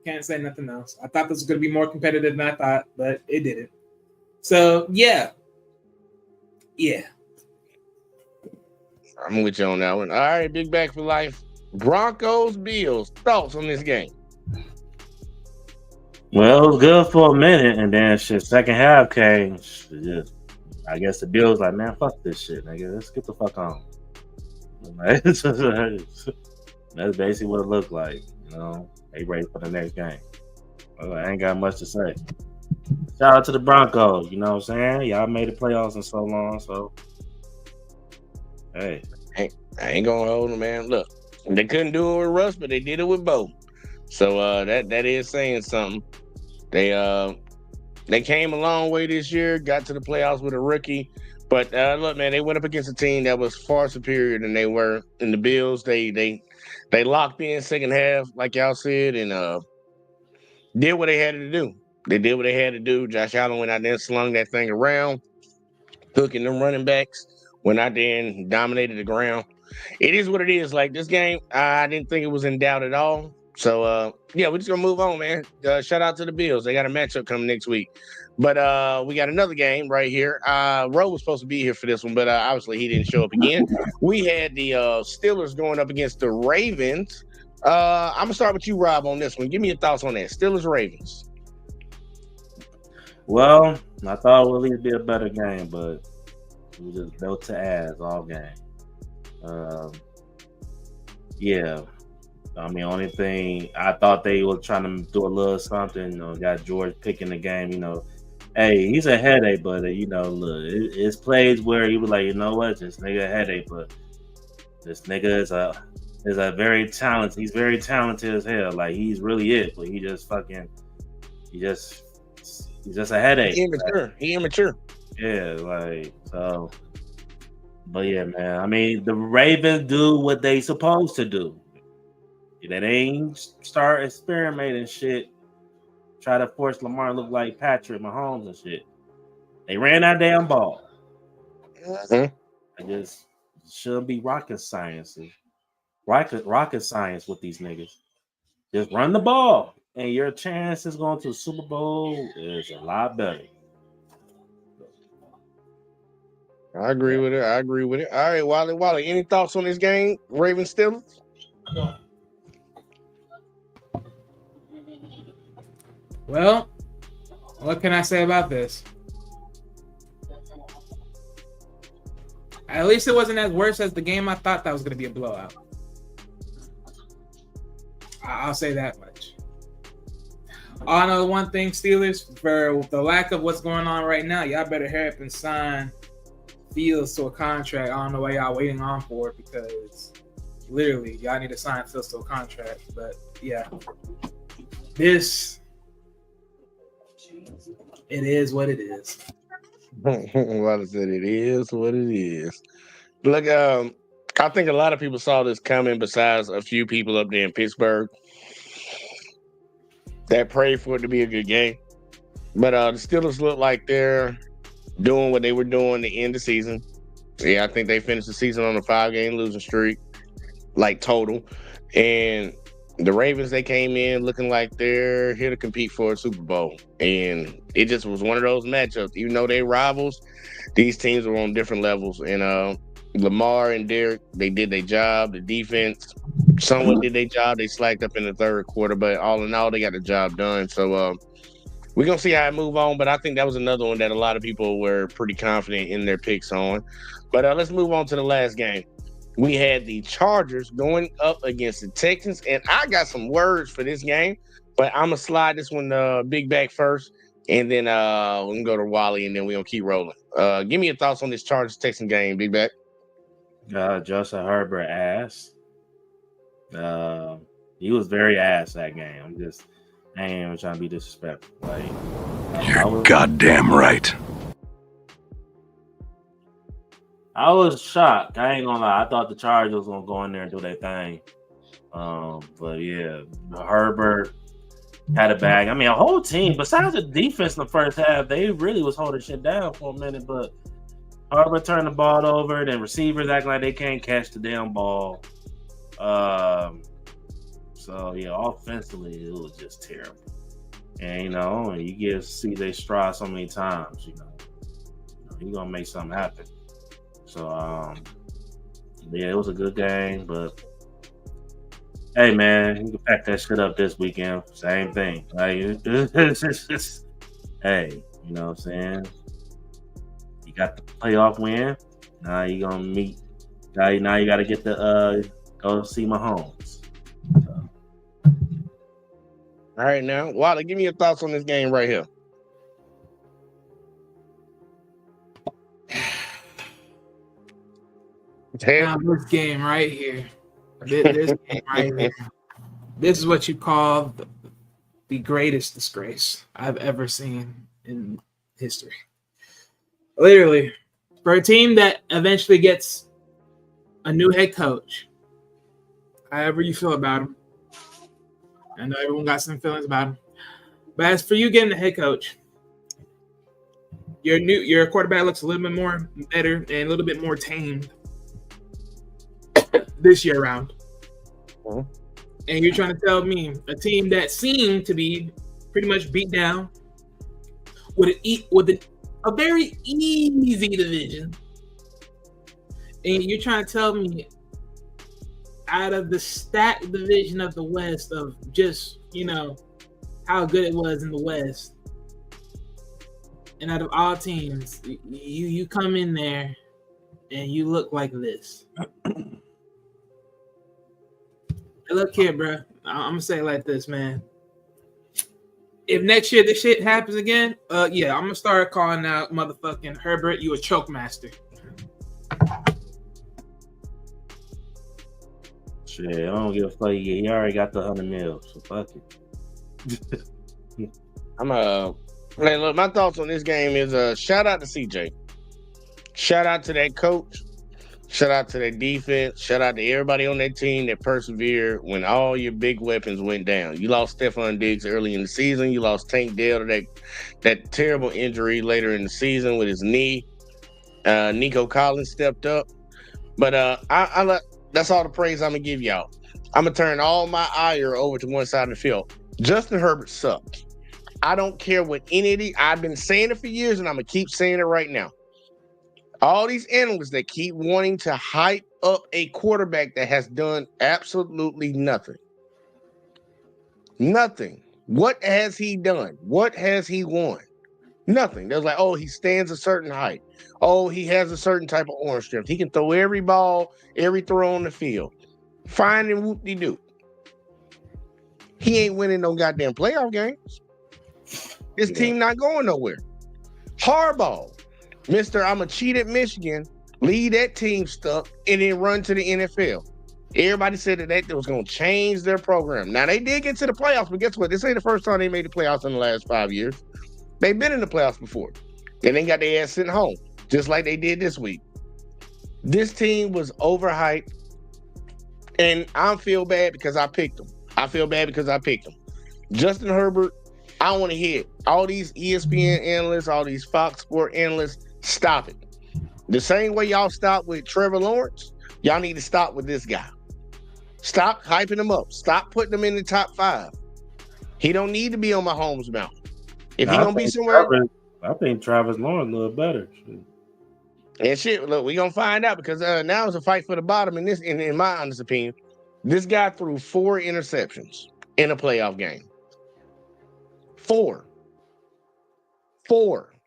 Can't say nothing else. I thought this was going to be more competitive than I thought, but it didn't. So, yeah. I'm with you on that one. All right, big back for life. Broncos, Bills. Thoughts on this game? Well, it was good for a minute, and then second half came. I guess the Bills like, man, fuck this shit, nigga. Let's get the fuck on. That's basically what it looked like. You know, they ready for the next game. Well, I ain't got much to say. Shout out to the Broncos. You know what I'm saying? Y'all made the playoffs in so long, so hey. I ain't gonna hold them, man. Look, they couldn't do it with Russ, but they did it with Bo. So that is saying something. They came a long way this year, got to the playoffs with a rookie. But look, man, they went up against a team that was far superior than they were. In the Bills, they locked in second half, like y'all said, and did what they had to do. They did what they had to do. Josh Allen went out there and slung that thing around, hooking them running backs, went out there and dominated the ground. It is what it is. Like this game, I didn't think it was in doubt at all. So, yeah, we're just going to move on, man. Shout out to the Bills. They got a matchup coming next week. But we got another game right here. Roe was supposed to be here for this one, but obviously he didn't show up again. We had the Steelers going up against the Ravens. I'm going to start with you, Rob, on this one. Give me your thoughts on that. Steelers-Ravens. Well, I thought it would at least be a better game, but it was just belt to ass all game. Yeah. I mean, only thing I thought they were trying to do a little something. Got George picking the game. Hey, he's a headache, but look, it's plays where he was like, you know what, this nigga a headache, but This nigga is a very talented. He's very talented as hell. Like he's really it, but he's just a headache. He immature. Yeah, like so. But yeah, man. I mean, the Ravens do what they supposed to do. They ain't start experimenting shit. Try to force Lamar to look like Patrick Mahomes and shit. They ran that damn ball. Mm-hmm. I just shouldn't be rocket science with these niggas. Just run the ball, and your chances going to the Super Bowl is a lot better. I agree with it. All right, Wally. Any thoughts on this game? Ravens Steelers? Well, what can I say about this? At least it wasn't as worse as the game I thought that was going to be a blowout. I'll say that much. I know one thing, Steelers, for the lack of what's going on right now, y'all better hurry up and sign Fields to a contract. I don't know why y'all waiting on for it, because literally y'all need to sign Fields to a contract. But yeah, it is what it is. Wally said it is what it is. Look, I think a lot of people saw this coming besides a few people up there in Pittsburgh that prayed for it to be a good game. But the Steelers look like they're doing what they were doing to end the season. Yeah, I think they finished the season on a 5-game losing streak, like total. And the Ravens, they came in looking like they're here to compete for a Super Bowl. And it just was one of those matchups. Even though they're rivals, these teams were on different levels. And Lamar and Derek, they did their job. The defense somewhat did their job. They slacked up in the third quarter, but all in all, they got the job done. So we're going to see how it move on, but I think that was another one that a lot of people were pretty confident in their picks on. But let's move on to the last game. We had the Chargers going up against the Texans, and I got some words for this game, but I'm going to slide this one Big Back first, and then we can go to Wally, and then we're going to keep rolling. Give me your thoughts on this Chargers-Texans game, Big Back. Justin Herbert ass. He was very ass that game. I ain't even trying to be disrespectful. Like, You're goddamn right. I was shocked. I ain't gonna lie. I thought the Chargers was gonna go in there and do their thing. But yeah, Herbert had a bag. I mean, a whole team, besides the defense in the first half, they really was holding shit down for a minute. But Herbert turned the ball over, then receivers acting like they can't catch the damn ball. So yeah, offensively it was just terrible. And you get CJ Stroud so many times, he's gonna make something happen. So yeah, it was a good game, but hey man, you can pack that shit up this weekend. Same thing. Like it's just, hey, you know what I'm saying? You got the playoff win. Now you gonna meet. Now you got to get the go see Mahomes. So. All right, now, Wally, give me your thoughts on this game right here. Now, this game right here. This game right here. This is what you call the greatest disgrace I've ever seen in history. Literally, for a team that eventually gets a new head coach, however you feel about him, I know everyone got some feelings about him, but as for you getting a head coach, your quarterback looks a little bit more better and a little bit more tamed this year around. Mm-hmm. And you're trying to tell me a team that seemed to be pretty much beat down with a very easy division, and you're trying to tell me out of the stacked division of the West of just how good it was in the West, and out of all teams, you come in there and you look like this. Look here, bro. I'm gonna say it like this, man. If next year this shit happens again, yeah, I'm gonna start calling out motherfucking Herbert. You a choke master. Shit, I don't give a fuck. He already got the 100 mil, so fuck it. Hey, look, my thoughts on this game is shout out to CJ. Shout out to that coach. Shout out to that defense. Shout out to everybody on that team that persevered when all your big weapons went down. You lost Stephon Diggs early in the season. You lost Tank Dell to that terrible injury later in the season with his knee. Nico Collins stepped up. But that's all the praise I'm going to give y'all. I'm going to turn all my ire over to one side of the field. Justin Herbert sucked. I don't care what any of these. I've been saying it for years, and I'm going to keep saying it right now. All these analysts that keep wanting to hype up a quarterback that has done absolutely nothing. Nothing. What has he done? What has he won? Nothing. They're like, oh, he stands a certain height. Oh, he has a certain type of arm strength. He can throw every ball, every throw on the field. Fine and whoop-de-doo. He ain't winning no goddamn playoff games. His team not going nowhere. Harbaugh. Mr. I'm a cheat at Michigan, leave that team stuck, and then run to the NFL. Everybody said that was going to change their program. Now, they did get to the playoffs, but guess what? This ain't the first time they made the playoffs in the last 5 years. They've been in the playoffs before. And they got their ass sitting home, just like they did this week. This team was overhyped, and I feel bad because I picked them. Justin Herbert, I don't want to hear it. All these ESPN analysts, all these Fox Sports analysts, stop it. The same way y'all stopped with Trevor Lawrence, y'all need to stop with this guy. Stop hyping him up. Stop putting him in the top 5. He don't need to be on Mahomes' mountain. If he gonna be somewhere, I think Travis Lawrence a little better. And shit, look, we gonna find out because now it's a fight for the bottom. In my honest opinion, this guy threw 4 interceptions in a playoff game. 4.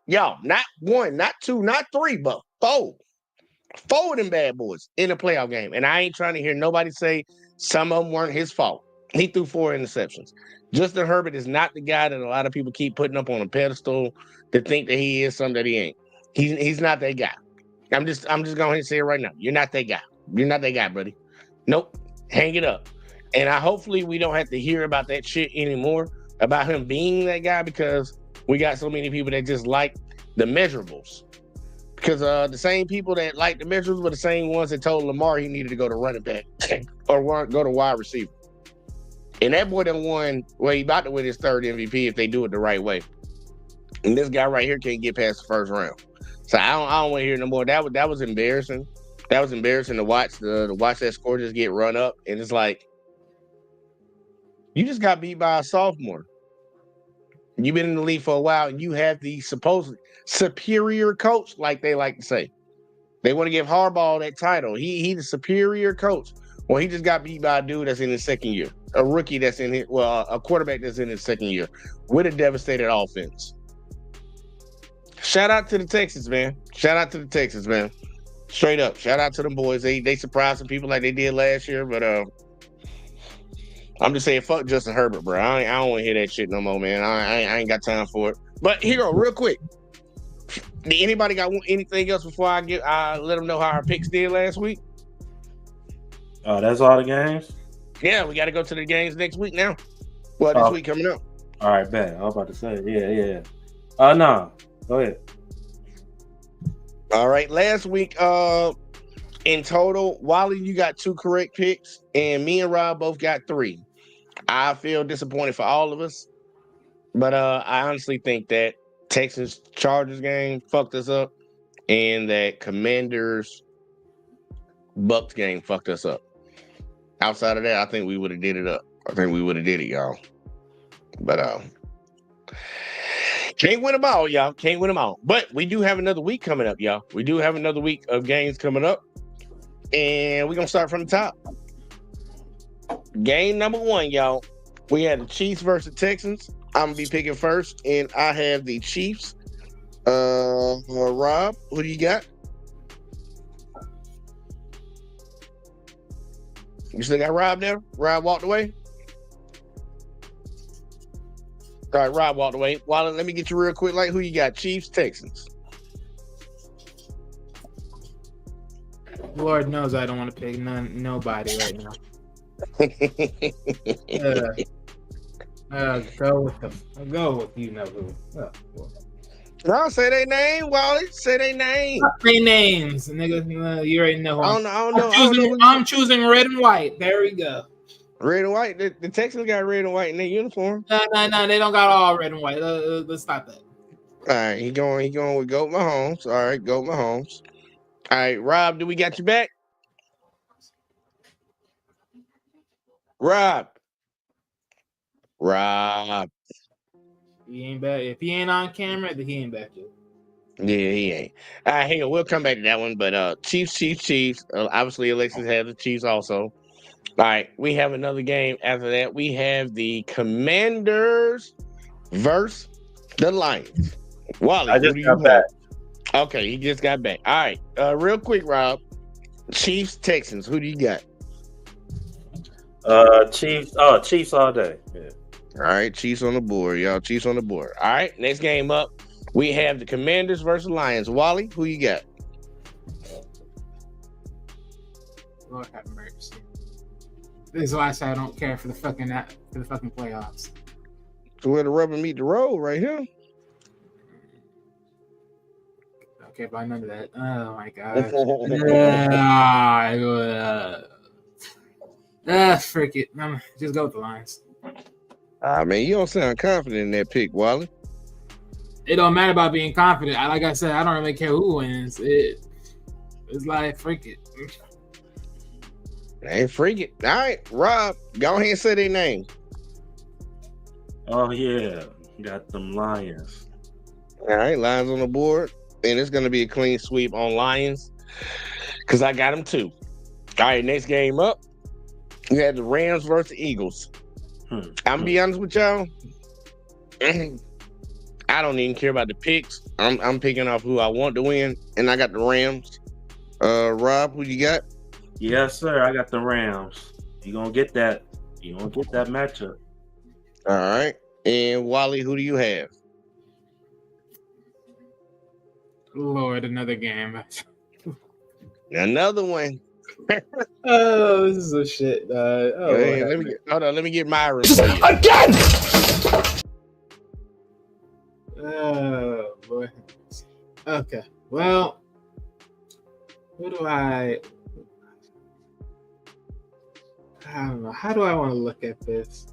Y'all, not 1, not 2, not 3, but 4. 4 of them bad boys in a playoff game. And I ain't trying to hear nobody say some of them weren't his fault. He threw 4 interceptions. Justin Herbert is not the guy that a lot of people keep putting up on a pedestal to think that he is something that he ain't. He's not that guy. I'm just going to say it right now. You're not that guy. You're not that guy, buddy. Nope. Hang it up. And hopefully we don't have to hear about that shit anymore, about him being that guy, because we got so many people that just like the measurables. Because the same people that like the measurables were the same ones that told Lamar he needed to go to running back or go to wide receiver. And that boy done won, well, he about to win his 3rd MVP if they do it the right way. And this guy right here can't get past the 1st round. So I don't want to hear no more. That was embarrassing. That was embarrassing to watch that score just get run up. And it's like, you just got beat by a sophomore. You've been in the league for a while, and you have the supposed superior coach, like they like to say. They want to give Harbaugh that title. He's the superior coach. Well, he just got beat by a dude that's in his 2nd year, a rookie that's in his, a quarterback that's in his 2nd year with a devastated offense. Shout out to the Texans, man. Straight up. Shout out to them boys. They surprised some people like they did last year, but I'm just saying, fuck Justin Herbert, bro. I don't want to hear that shit no more, man. I ain't got time for it. But here go, real quick. Did anybody got anything else before I let them know how our picks did last week? Oh, that's all the games? Yeah, we got to go to the games next week now. Well, this week coming up. All right, bet. I was about to say, yeah. No. Go ahead. All right, last week, in total, Wally, you got 2 correct picks, and me and Rob both got 3. I feel disappointed for all of us, but I honestly think that Texas Chargers game fucked us up, and that Commanders Bucks game fucked us up. Outside of that, I think we would have did it up. I think we would have did it, y'all. But can't win them all, y'all. Can't win them all. But we do have another week coming up, y'all. We do have another week of games coming up. And we're going to start from the top. Game number 1, y'all. We had the Chiefs versus Texans. I'm going to be picking first. And I have the Chiefs. Rob, who do you got? You still got Rob there? Rob walked away? All right, Rob walked away. Wallet, let me get you real quick. Like, who you got? Chiefs, Texans. Lord knows I don't want to pick nobody right now. Go with them. Go with you know who. Well. No, say their name, Wally. Say their name. Say names, nigga. You already know. I don't know. I'm choosing red and white. There we go. Red and white. The Texans got red and white in their uniform. No. They don't got all red and white. Let's stop that. All right, he going with Goat Mahomes. All right, Goat Mahomes. All right, Rob, do we got you back? Rob. He ain't back. If he ain't on camera, then he ain't back yet. Yeah, he ain't. All right, hang on. We'll come back to that one. But Chiefs. Obviously, Alexis has the Chiefs also. All right, we have another game after that. We have the Commanders versus the Lions. Wally, I just got back. Okay, he just got back. All right, real quick, Rob. Chiefs, Texans. Who do you got? Chiefs. Oh, Chiefs all day. Yeah. All right, Chiefs on the board, y'all. Chiefs on the board. All right, next game up. We have the Commanders versus Lions. Wally, who you got? Lord have mercy. This is why I say I don't care for the fucking playoffs. So where the rubber meet the road, right here. Okay, but none of that. Oh my god. Frick it. Just go with the Lions. Man, you don't sound confident in that pick, Wally. It don't matter about being confident. Like I said, I don't really care who wins. It's like frick it. Ain't freak it. All right, Rob, go ahead and say their name. Oh yeah, got them Lions. All right, Lions on the board, and it's gonna be a clean sweep on Lions because I got them too. All right, next game up, we had the Rams versus the Eagles. I'm gonna be honest with y'all. I don't even care about the picks. I'm picking off who I want to win, and I got the Rams. Rob, who you got? Yes, sir. I got the Rams. You gonna get that matchup. All right. And Wally, who do you have? Lord, another game. Another one. Oh, this is a shit. Hey, let me get Myron. Again! Oh boy. Okay. Well, who do I don't know. How do I want to look at this?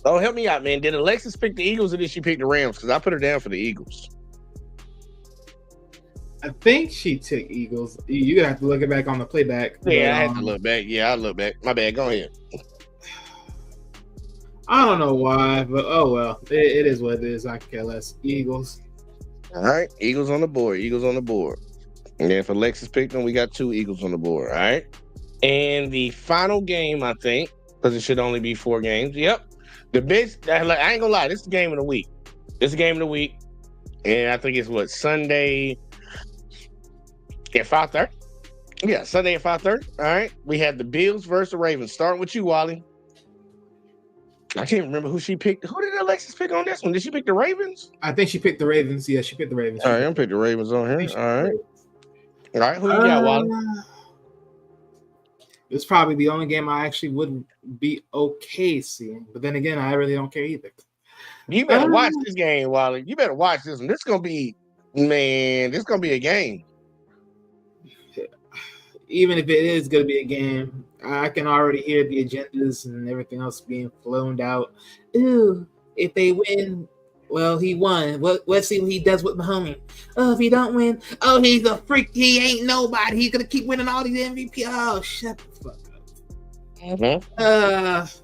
Oh, help me out, man. Did Alexis pick the Eagles or did she pick the Rams? Because I put her down for the Eagles. I think she took Eagles. You're gonna have to look it back on the playback. Yeah, I had to look back. Yeah, I look back. My bad. Go ahead. I don't know why, but oh well. It is what it is. I can care less. Eagles. All right. Eagles on the board. And then if Alexis picked them, we got 2 Eagles on the board. All right. And the final game, I think, because it should only be 4 games. Yep. The best, I ain't gonna lie, this is the game of the week. And I think it's Sunday at 5:30? Yeah, Sunday at 5:30. All right. We have the Bills versus the Ravens. Starting with you, Wally. I can't remember who she picked. Who did Alexis pick on this one? Did she pick the Ravens? I think she picked the Ravens. Yeah, she picked the Ravens. All right, I'm picking the Ravens on here. All right, who you got, Wally? It's probably the only game I actually wouldn't be okay seeing. But then again, I really don't care either. You better watch this game, Wally. You better watch this one. This is gonna be a game. Even if it is going to be a game, I can already hear the agendas and everything else being flown out. Ooh, if they win, well, he won. Let's see what he does with Mahomes. Oh, if he don't win, oh, he's a freak. He ain't nobody. He's going to keep winning all these MVP. Oh, shut the fuck up. Mm-hmm.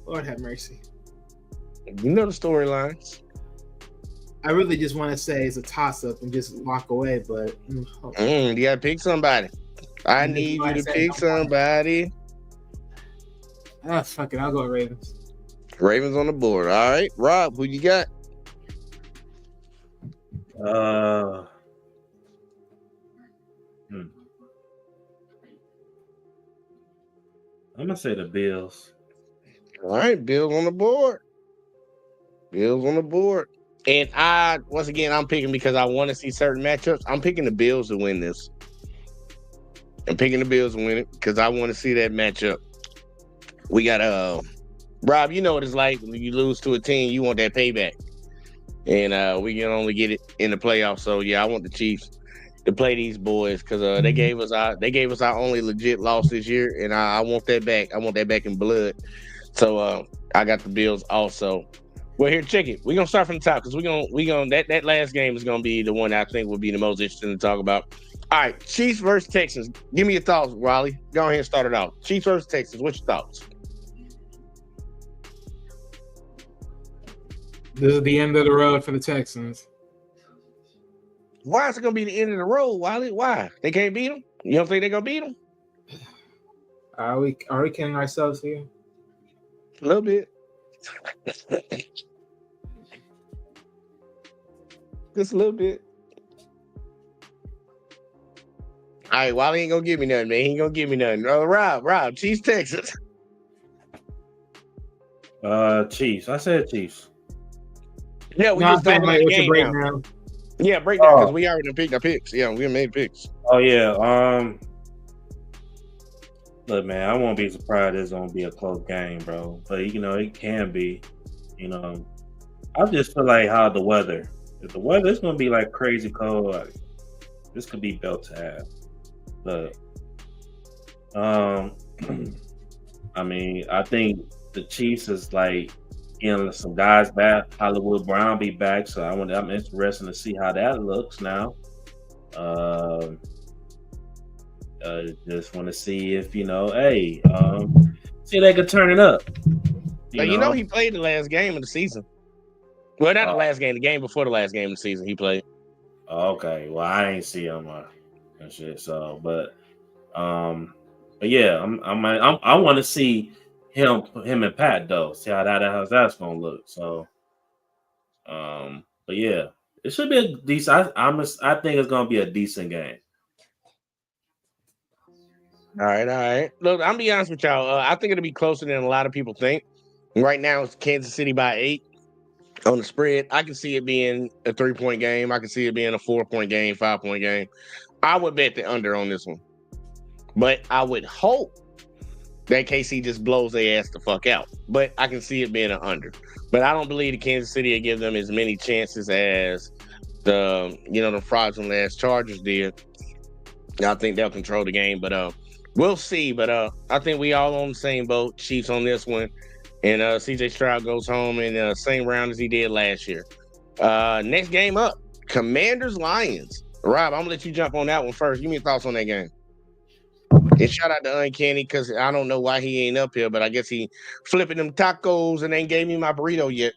Lord have mercy. You know the storylines. I really just want to say it's a toss-up and just walk away, but... You got to pick somebody. I need you to pick somebody. Fuck it. I'll go with Ravens. Ravens on the board. All right. Rob, who you got? I'm going to say the Bills. All right. Bills on the board. And I'm picking because I want to see certain matchups. I'm picking the Bills to win this. I'm picking the Bills to win it because I want to see that matchup. We got Rob, you know what it's like when you lose to a team, you want that payback. And we can only get it in the playoffs. So yeah, I want the Chiefs to play these boys because they gave us our only legit loss this year, and I want that back. I want that back in blood. So I got the Bills also. Well, here, check it. We're gonna start from the top because we gonna that last game is gonna be the one I think will be the most interesting to talk about. All right, Chiefs versus Texans. Give me your thoughts, Raleigh. Go ahead and start it out. Chiefs versus Texans. What's your thoughts? This is the end of the road for the Texans. Why is it gonna be the end of the road, Wally? Why? They can't beat them? You don't think they're gonna beat them? Are we kidding ourselves here? A little bit. Just a little bit. All right, Wally ain't gonna give me nothing, man. He ain't gonna give me nothing. Rob, Chiefs, Texans. Chiefs. I said Chiefs. Yeah, we No, just talking about the game now. Yeah, break down because we already picked our picks. Yeah, we made picks. Oh yeah. Look, man, I won't be surprised it's gonna be a close game, bro. But it can be. I just feel like how the weather. If the weather is gonna be like crazy cold, like, this could be built to have. But I mean, I think the Chiefs is like getting some guys back. Hollywood Brown be back, so I'm interested to see how that looks now. Just want to see if see if they could turn it up. He played the last game of the season. Well, not the last game, the game before the last game of the season, he played. Okay, well, I ain't see him and shit. So, but yeah, I want to see him and Pat though. See how that's gonna look. So, but yeah, it should be a decent. I think it's gonna be a decent game. All right. Look, I'm be honest with y'all. I think it'll be closer than a lot of people think. Right now, it's Kansas City by 8 on the spread. I can see it being a 3-point game. I can see it being a 4-point game, 5-point game. I would bet the under on this one, but I would hope that KC just blows their ass the fuck out. But I can see it being an under. But I don't believe the Kansas City will give them as many chances as the fraudulent ass Chargers did. I think they'll control the game, but we'll see. But I think we all on the same boat. Chiefs on this one. And CJ Stroud goes home in the same round as he did last year. Next game up, Commanders-Lions. Rob, I'm going to let you jump on that one first. Give me your thoughts on that game. And shout out to Uncanny because I don't know why he ain't up here, but I guess he flipping them tacos and ain't gave me my burrito yet.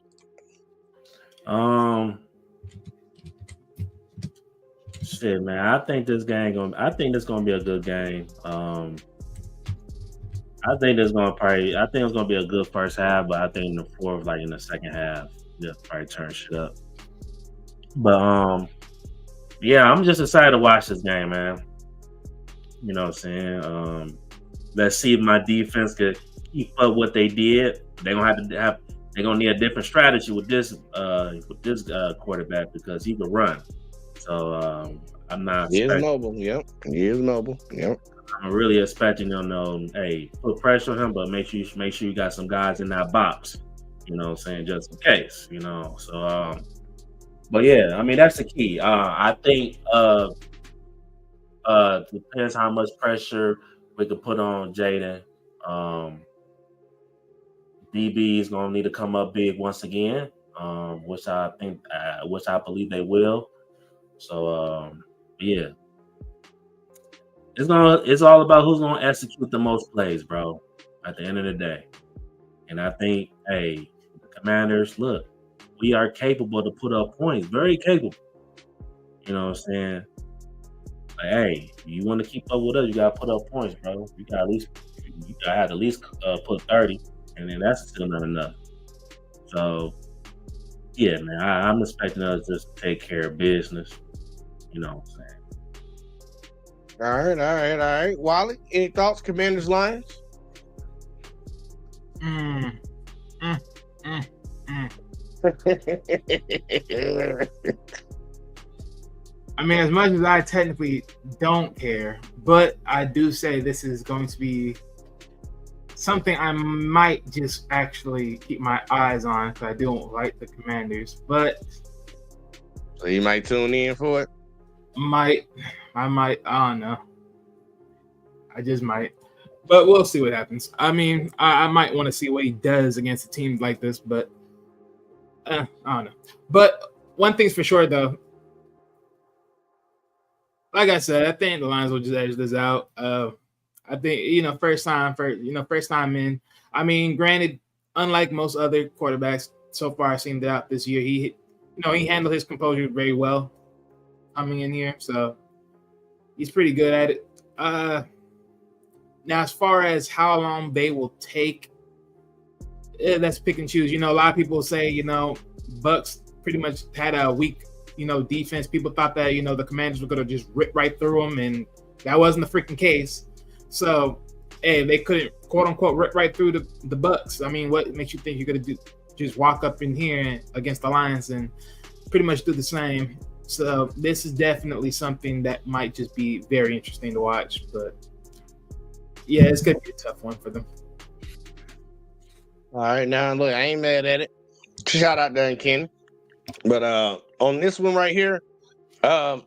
Shit, man. I think this gonna be a good game. I think it's gonna be a good first half, but I think in the fourth, like in the second half, they'll probably turn shit up. But yeah, I'm just excited to watch this game, man. You know what I'm saying? Let's see if my defense could keep up what they did. They're gonna need a different strategy with this quarterback because he can run. So I'm not. He is mobile. Yep. He is mobile. Yep. I'm really expecting them to, hey, put pressure on him, but make sure you got some guys in that box. You know what I'm saying? Just in case, So, but yeah, I mean that's the key. I think depends how much pressure we can put on Jaden. DB is gonna need to come up big once again, which I believe they will. So yeah. It's all about who's gonna execute the most plays, bro, at the end of the day. And I think, hey, the Commanders, look, we are capable to put up points, very capable. You know what I'm saying? But hey, you want to keep up with us, you gotta put up points, bro. You gotta have at least put 30, and then that's still not enough. So yeah, man, I'm expecting us just to take care of business. You know what I'm saying? All right. Wally, any thoughts? Commanders, Lions? I mean, as much as I technically don't care, But I do say this is going to be something I might just actually keep my eyes on because I don't like the Commanders. But So you might tune in for it. I don't know. I just might. But we'll see what happens. I mean, I might want to see what he does against a team like this, but I don't know. But one thing's for sure, though. Like I said, I think the Lions will just edge this out. I think first time in. I mean, granted, unlike most other quarterbacks so far I've seen out this year, he handled his composure very well coming in here, so he's pretty good at it. Now, as far as how long they will take, let's pick and choose. A lot of people say, Bucks pretty much had a weak, defense. People thought that, the Commanders were going to just rip right through them, and that wasn't the freaking case. So, hey, they couldn't, quote unquote, rip right through the Bucks. I mean, what makes you think you're going to just walk up in here against the Lions and pretty much do the same? So, this is definitely something that might just be very interesting to watch. But, yeah, it's going to be a tough one for them. All right, now look, I ain't mad at it. Shout out to Ken. But on this one right here, I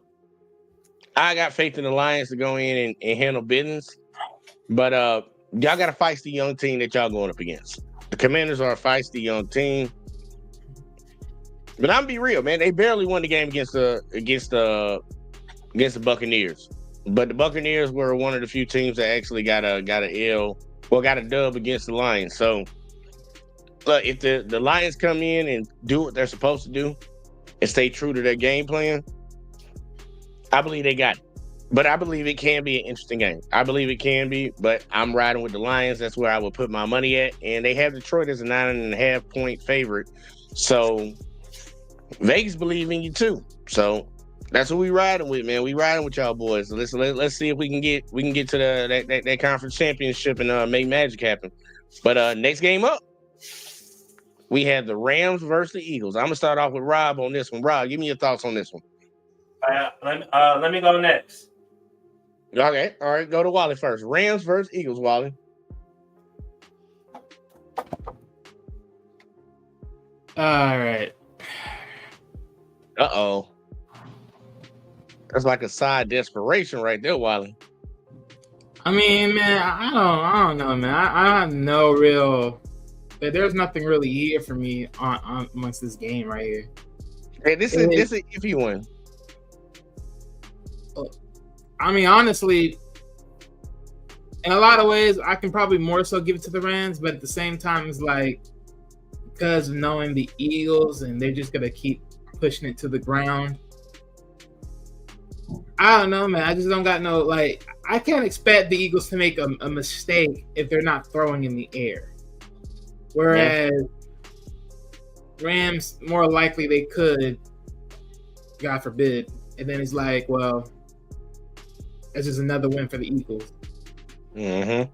got faith in the Lions to go in and handle business. But y'all got a feisty young team that y'all going up against. The Commanders are a feisty young team. But I'm be real, man. They barely won the game against the Buccaneers. But the Buccaneers were one of the few teams that actually got a dub against the Lions. So look, if the Lions come in and do what they're supposed to do and stay true to their game plan, I believe they got it. But I believe it can be an interesting game. I believe it can be, but I'm riding with the Lions. That's where I would put my money at. And they have Detroit as a 9.5-point favorite. So Vegas believe in you too. So that's what we riding with, man. We riding with y'all boys. So let's see if we can get to that conference championship and make magic happen. But next game up, we have the Rams versus the Eagles. I'm gonna start off with Rob on this one. Rob, give me your thoughts on this one. Let me go next. Okay, all right. Go to Wally first. Rams versus Eagles, Wally. All right. Uh-oh. That's like a side desperation right there, Wally. I mean, man, I don't know, man. I have no real. There's nothing really here for me on amongst this game right here. Hey, this is an iffy one. I mean, honestly, in a lot of ways, I can probably more so give it to the Rams, but at the same time, it's like because of knowing the Eagles and they're just gonna keep pushing it to the ground. I don't know, man. I just don't got no like. I can't expect the Eagles to make a mistake if they're not throwing in the air. Whereas Rams, more likely they could, God forbid. And then it's like, well, that's just another win for the Eagles. Mm-hmm.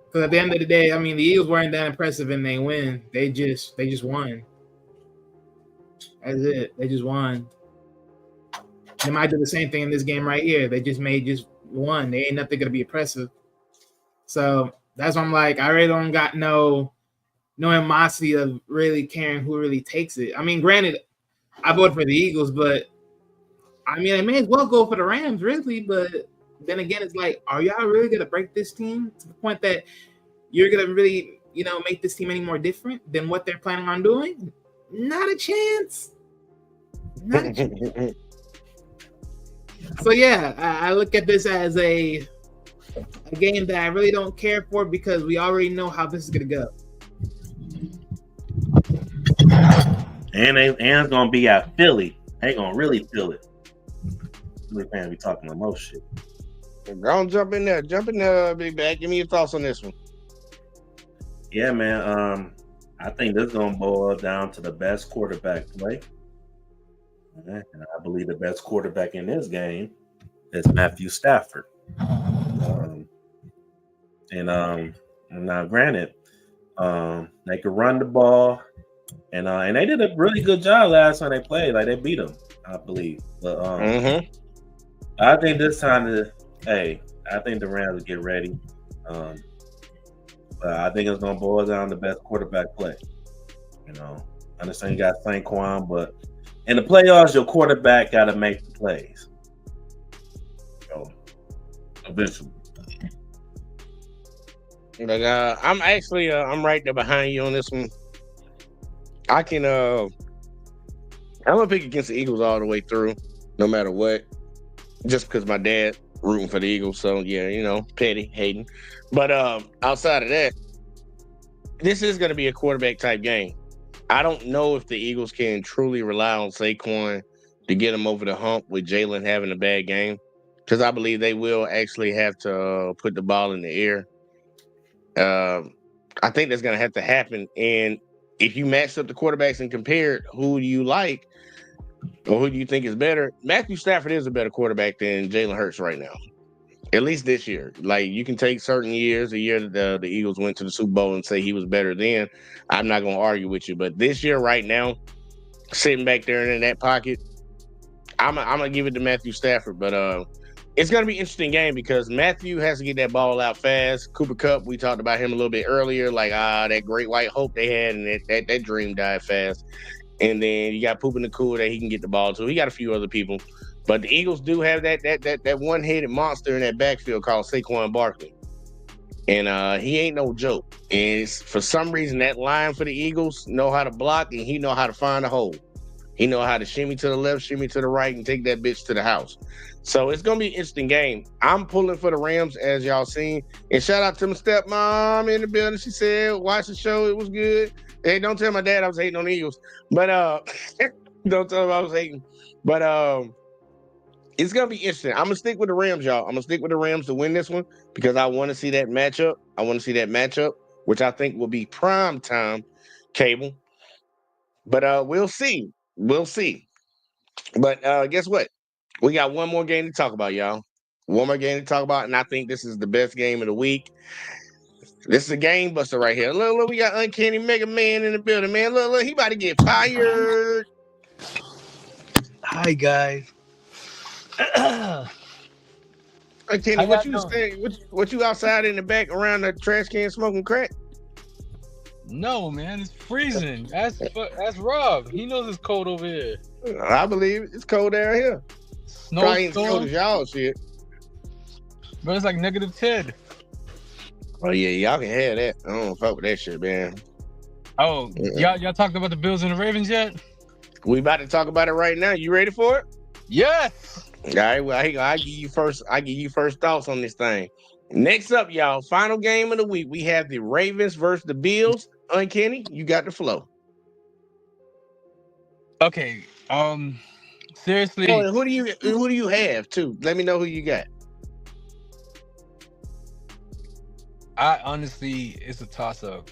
Because at the end of the day, I mean, the Eagles weren't that impressive and they win. They just won. That's it. They just won. They might do the same thing in this game right here. They just won. They ain't nothing gonna be impressive. So that's why I'm like, I really don't got no animosity of really caring who really takes it. I mean, granted, I voted for the Eagles, but I mean, I may as well go for the Rams, really. But then again, it's like, are y'all really gonna break this team to the point that you're gonna really, make this team any more different than what they're planning on doing? Not a chance. Not a chance. So yeah, I look at this as a game that I really don't care for because we already know how this is gonna go. And it's gonna be at Philly. They gonna really feel it. Philly fans be talking the most shit. Go on, jump in there, Big Bag. Give me your thoughts on this one. Yeah, man. I think this is gonna boil down to the best quarterback play. And I believe the best quarterback in this game is Matthew Stafford. And now, granted, they could run the ball, and they did a really good job last time they played. Like they beat them, I believe. But I think this time Hey, I think the Rams will get ready. But I think it's gonna boil down to best quarterback play. You know, I understand you got Saquon, but in the playoffs, your quarterback got to make the plays. So eventually, But I'm actually I'm right there behind you on this one. I can I'm gonna pick against the Eagles all the way through, no matter what. Just because my dad rooting for the Eagles, so yeah, you know, petty, hating. But outside of that, this is gonna be a quarterback type game. I don't know if the Eagles can truly rely on Saquon to get them over the hump with Jalen having a bad game, because I believe they will actually have to put the ball in the air. I think that's going to have to happen. And if you match up the quarterbacks and compare who do you like or who do you think is better, Matthew Stafford is a better quarterback than Jalen Hurts right now. At least this year. Like, you can take certain years, the year that the Eagles went to the Super Bowl, and say he was better then. I'm not going to argue with you. But this year, right now, sitting back there in that pocket, I'm going to give it to Matthew Stafford. But it's going to be an interesting game because Matthew has to get that ball out fast. Cooper Kupp, we talked about him a little bit earlier. Like, that great white hope they had, and that dream died fast. And then you got Poop in the Cool that he can get the ball to. He got a few other people. But the Eagles do have that one-headed monster in that backfield called Saquon Barkley. And he ain't no joke. And for some reason, that line for the Eagles know how to block, and he know how to find a hole. He know how to shimmy to the left, shimmy to the right, and take that bitch to the house. So it's going to be an interesting game. I'm pulling for the Rams, as y'all seen. And shout out to my stepmom in the building. She said, watch the show. It was good. Hey, don't tell my dad I was hating on the Eagles. But don't tell him I was hating. But it's going to be interesting. I'm going to stick with the Rams, y'all. I'm going to stick with the Rams to win this one because I want to see that matchup. I want to see that matchup, which I think will be prime time cable. But we'll see. We'll see. But guess what? We got one more game to talk about, y'all. One more game to talk about, and I think this is the best game of the week. This is a game buster right here. Look, we got Uncanny Mega Man in the building, man. Look, he about to get fired. Hi guys. Uncanny, what you saying? What you outside in the back around the trash can smoking crack? No, man, it's freezing. That's Rob. He knows it's cold over here. I believe it. It's cold down here. Probably ain't as cold as y'all shit. But it's like -10. Oh yeah, y'all can have that. I don't fuck with that shit, man. Oh, y'all talked about the Bills and the Ravens yet? We about to talk about it right now. You ready for it? Yes. All right, well, I give you first. I give you first thoughts on this thing. Next up, y'all, final game of the week. We have the Ravens versus the Bills. Uncanny, you got the flow. Okay. Seriously. Oh, who do you have too? Let me know who you got. I honestly, it's a toss-up.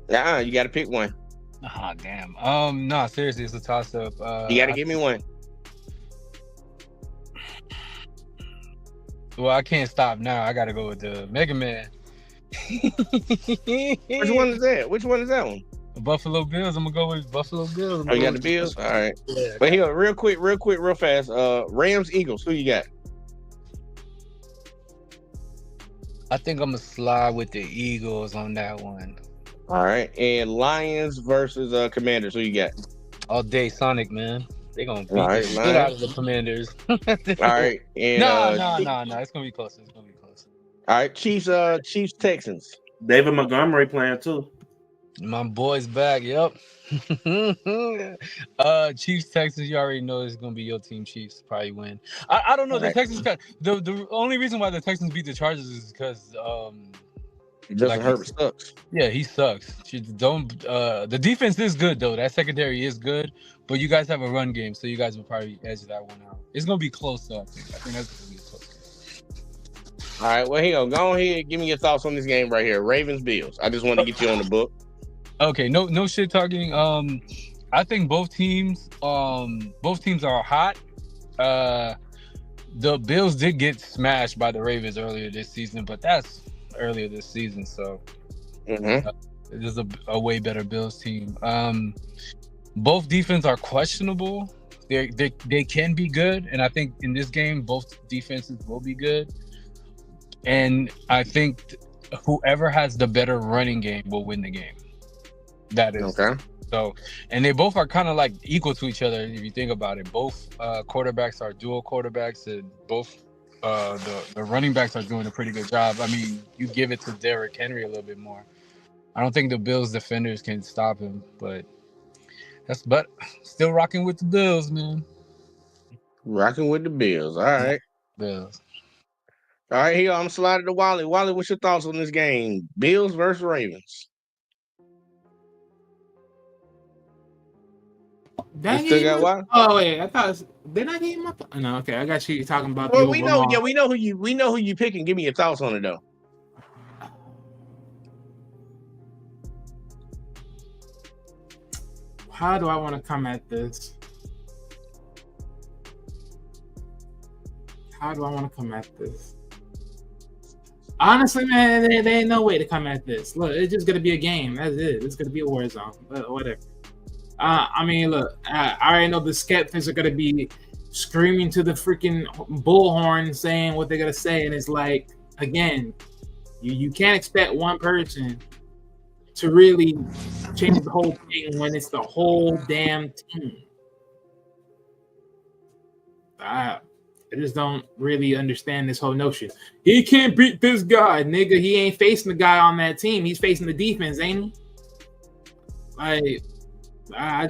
You got to pick one. Ah, damn. No, seriously, it's a toss-up. You got to give me one. Well, I can't stop now. I got to go with the Mega Man. Which one is that? Which one is that one? Buffalo Bills. I'm gonna go with Buffalo Bills. Oh, you got the Bills? All right. Yeah, but here, real quick, real fast. Rams, Eagles. Who you got? I think I'm gonna slide with the Eagles on that one. All right. And Lions versus Commanders. Who you got? All day Sonic, man. They gonna beat right, the shit out of the Commanders. All right. And no. It's gonna be close. All right. Chiefs, Texans. David Montgomery playing too. My boy's back. Yep. Chiefs, Texans. You already know it's gonna be your team. Chiefs probably win. I don't know. All the right. Texans. The only reason why the Texans beat the Chargers is because Justin Herbert sucks. Yeah, he sucks. The defense is good though. That secondary is good, but you guys have a run game, so you guys will probably edge that one out. It's gonna be close though. I think that's gonna be close. All right, well, here, go ahead. Give me your thoughts on this game right here. Ravens, Bills. I just want to get you on the book. Okay, no shit talking. I think both teams are hot. The Bills did get smashed by the Ravens earlier this season, but that's earlier this season, so it is a way better Bills team. Both defense are questionable. They can be good, and I think in this game both defenses will be good. And I think whoever has the better running game will win the game. That is Okay. so, and they both are kind of like equal to each other if you think about it. Both quarterbacks are dual quarterbacks, and both the running backs are doing a pretty good job. I mean, you give it to Derrick Henry a little bit more. I don't think the Bills defenders can stop him, but still rocking with the Bills, man. Rocking with the Bills. All right. Bills. All right, here I'm sliding to Wally. Wally, what's your thoughts on this game? Bills versus Ravens. That You still game got was- Wally? Oh wait, I thought did I game up? No, okay, I got you talking about Well, the overall. we know who you picking. Give me your thoughts on it though. How do I want to come at this? How do I want to come at this? Honestly, man, there ain't no way to come at this. Look, it's just gonna be a game. That's it. It's gonna be a war zone. But whatever. I mean, look, I already know the skeptics are gonna be screaming to the freaking bullhorn, saying what they're gonna say, and it's like, again, you can't expect one person to really change the whole thing when it's the whole damn team. I just don't really understand this whole notion. He can't beat this guy, nigga. He ain't facing the guy on that team. He's facing the defense, ain't he? Like, I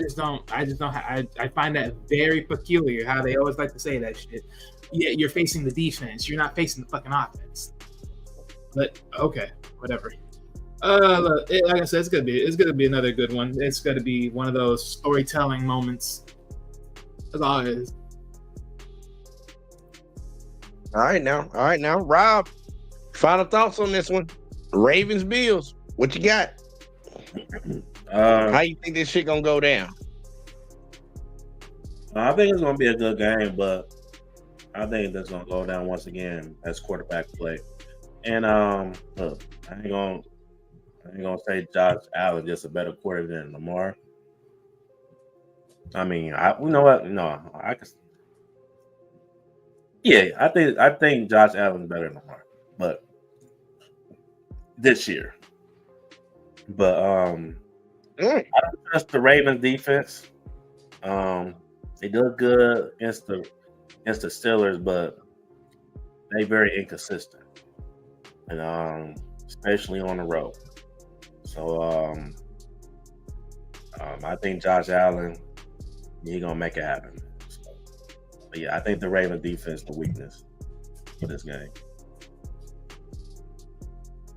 find that very peculiar how they always like to say that shit. Yeah, you're facing the defense. You're not facing the fucking offense. But okay, whatever. Look, like I said, it's gonna be another good one. It's gonna be one of those storytelling moments. That's all it is. All right now, Rob. Final thoughts on this one? Ravens Bills. What you got? How you think this shit gonna go down? I think it's gonna be a good game, but I think that's gonna go down once again as quarterback play. And look, I ain't gonna say Josh Allen just a better quarterback than Lamar. I mean, you know what? No, I can. Yeah, I think Josh Allen's better than Lamar, but this year. But I don't trust the Ravens defense. They do good against the Steelers, but they very inconsistent, and especially on the road. So I think Josh Allen, he's gonna make it happen. So, but yeah, I think the Ravens defense is the weakness for this game.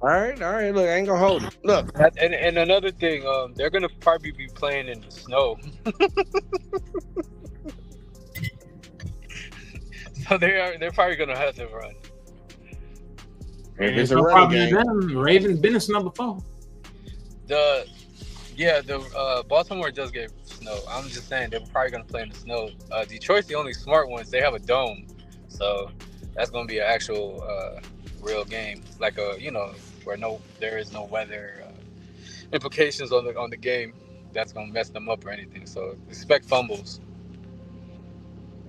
All right. Look, I ain't gonna hold it. Look, And another thing, they're gonna probably be playing in the snow. So they're probably gonna have to run. if it's a no running problem game, with them. Ravens been in snow before. The Baltimore does get snow. I'm just saying they're probably gonna play in the snow. Detroit's the only smart ones. They have a dome, so that's gonna be an actual real game, like where there is no weather implications on the game that's gonna mess them up or anything. So expect fumbles.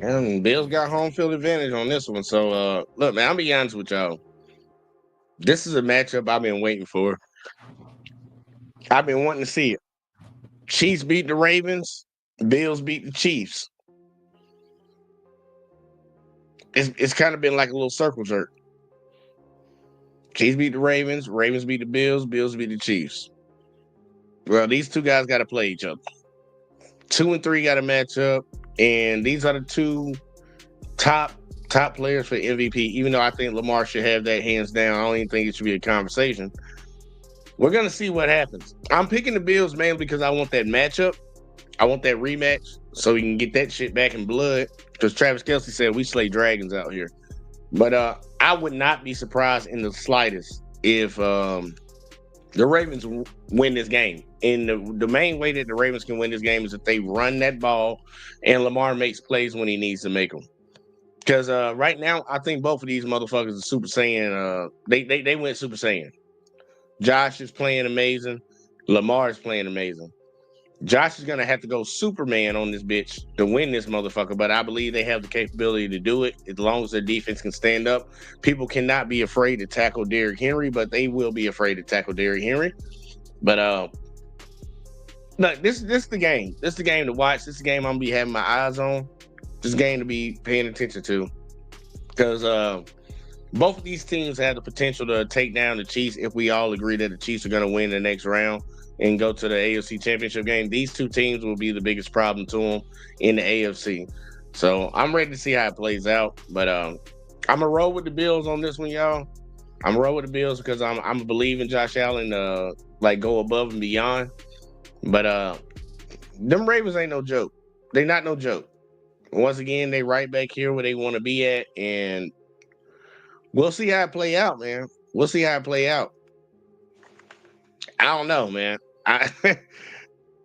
and Bills got home field advantage on this one. So look, man, I'll be honest with y'all. This is a matchup I've been waiting for. I've been wanting to see it. Chiefs beat the Ravens. Bills beat the Chiefs. It's kind of been like a little circle jerk. Chiefs beat the Ravens. Ravens beat the Bills. Bills beat the Chiefs. Well, these two guys got to play each other. 2 and 3 got to match up, and these are the two top players for MVP. Even though I think Lamar should have that hands down, I don't even think it should be a conversation. We're gonna see what happens. I'm picking the Bills mainly because I want that matchup. I want that rematch so we can get that shit back in blood. Because Travis Kelce said we slay dragons out here. But I would not be surprised in the slightest if the Ravens win this game. And the main way that the Ravens can win this game is if they run that ball and Lamar makes plays when he needs to make them. Because right now, I think both of these motherfuckers are Super Saiyan. They went Super Saiyan. Josh is playing amazing. Lamar is playing amazing. Josh is gonna have to go Superman on this bitch to win this motherfucker, but I believe they have the capability to do it as long as their defense can stand up. People cannot be afraid to tackle Derrick Henry, but they will be afraid to tackle Derrick Henry. But look, this is the game. This is the game to watch. This is the game I'm gonna be having my eyes on. This game to be paying attention to, because both of these teams have the potential to take down the Chiefs if we all agree that the Chiefs are going to win the next round and go to the AFC Championship game. These two teams will be the biggest problem to them in the AFC. So I'm ready to see how it plays out. But I'm going to roll with the Bills on this one, y'all. I'm going to roll with the Bills because I'm believing Josh Allen go above and beyond. But them Ravens ain't no joke. They not no joke. Once again, they right back here where they want to be at, and we'll see how it play out, man. We'll see how it play out. I don't know, man.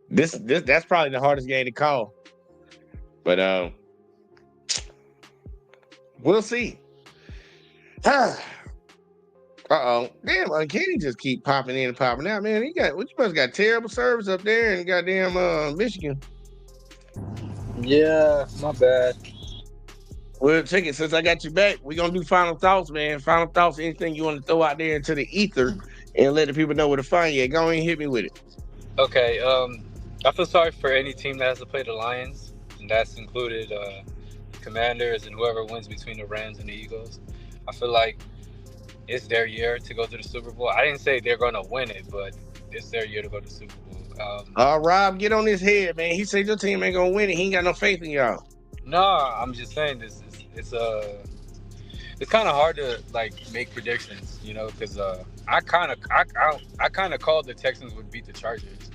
That's probably the hardest game to call. But we'll see. Uh-oh. Damn, Kenny just keep popping in and popping out, man. You must got terrible service up there in goddamn Michigan. Yeah, my bad. Well, check it. Since I got you back, we're going to do final thoughts, man. Final thoughts, anything you want to throw out there into the ether and let the people know where to find you. Go ahead and hit me with it. Okay, I feel sorry for any team that has to play the Lions, and that's included Commanders and whoever wins between the Rams and the Eagles. I feel like it's their year to go to the Super Bowl. I didn't say they're going to win it, but it's their year to go to the Super Bowl. Rob, get on his head, man. He said your team ain't going to win it. He ain't got no faith in y'all. No, I'm just saying this. It's kind of hard to make predictions, because I kind of called the Texans would beat the Chargers.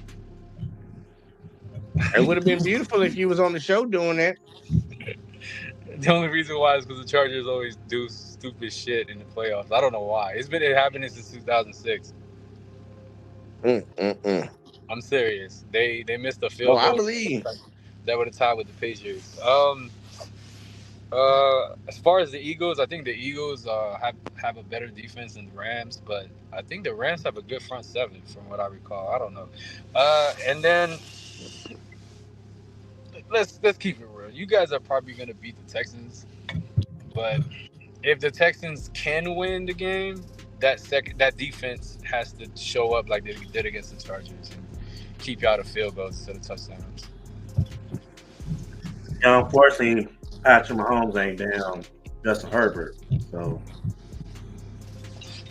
It would have been beautiful if you was on the show doing that. The only reason why is because the Chargers always do stupid shit in the playoffs. I don't know why. It's been happening since 2006. I'm serious. They missed a field goal. I believe that would have tied with the Patriots. As far as the Eagles, I think the Eagles have a better defense than the Rams, but I think the Rams have a good front seven from what I recall. I don't know. And then let's keep it real. You guys are probably gonna beat the Texans, but if the Texans can win the game, that defense has to show up like they did against the Chargers and keep you out of field goals instead of touchdowns. Yeah, unfortunately, Patrick Mahomes ain't damn Justin Herbert, so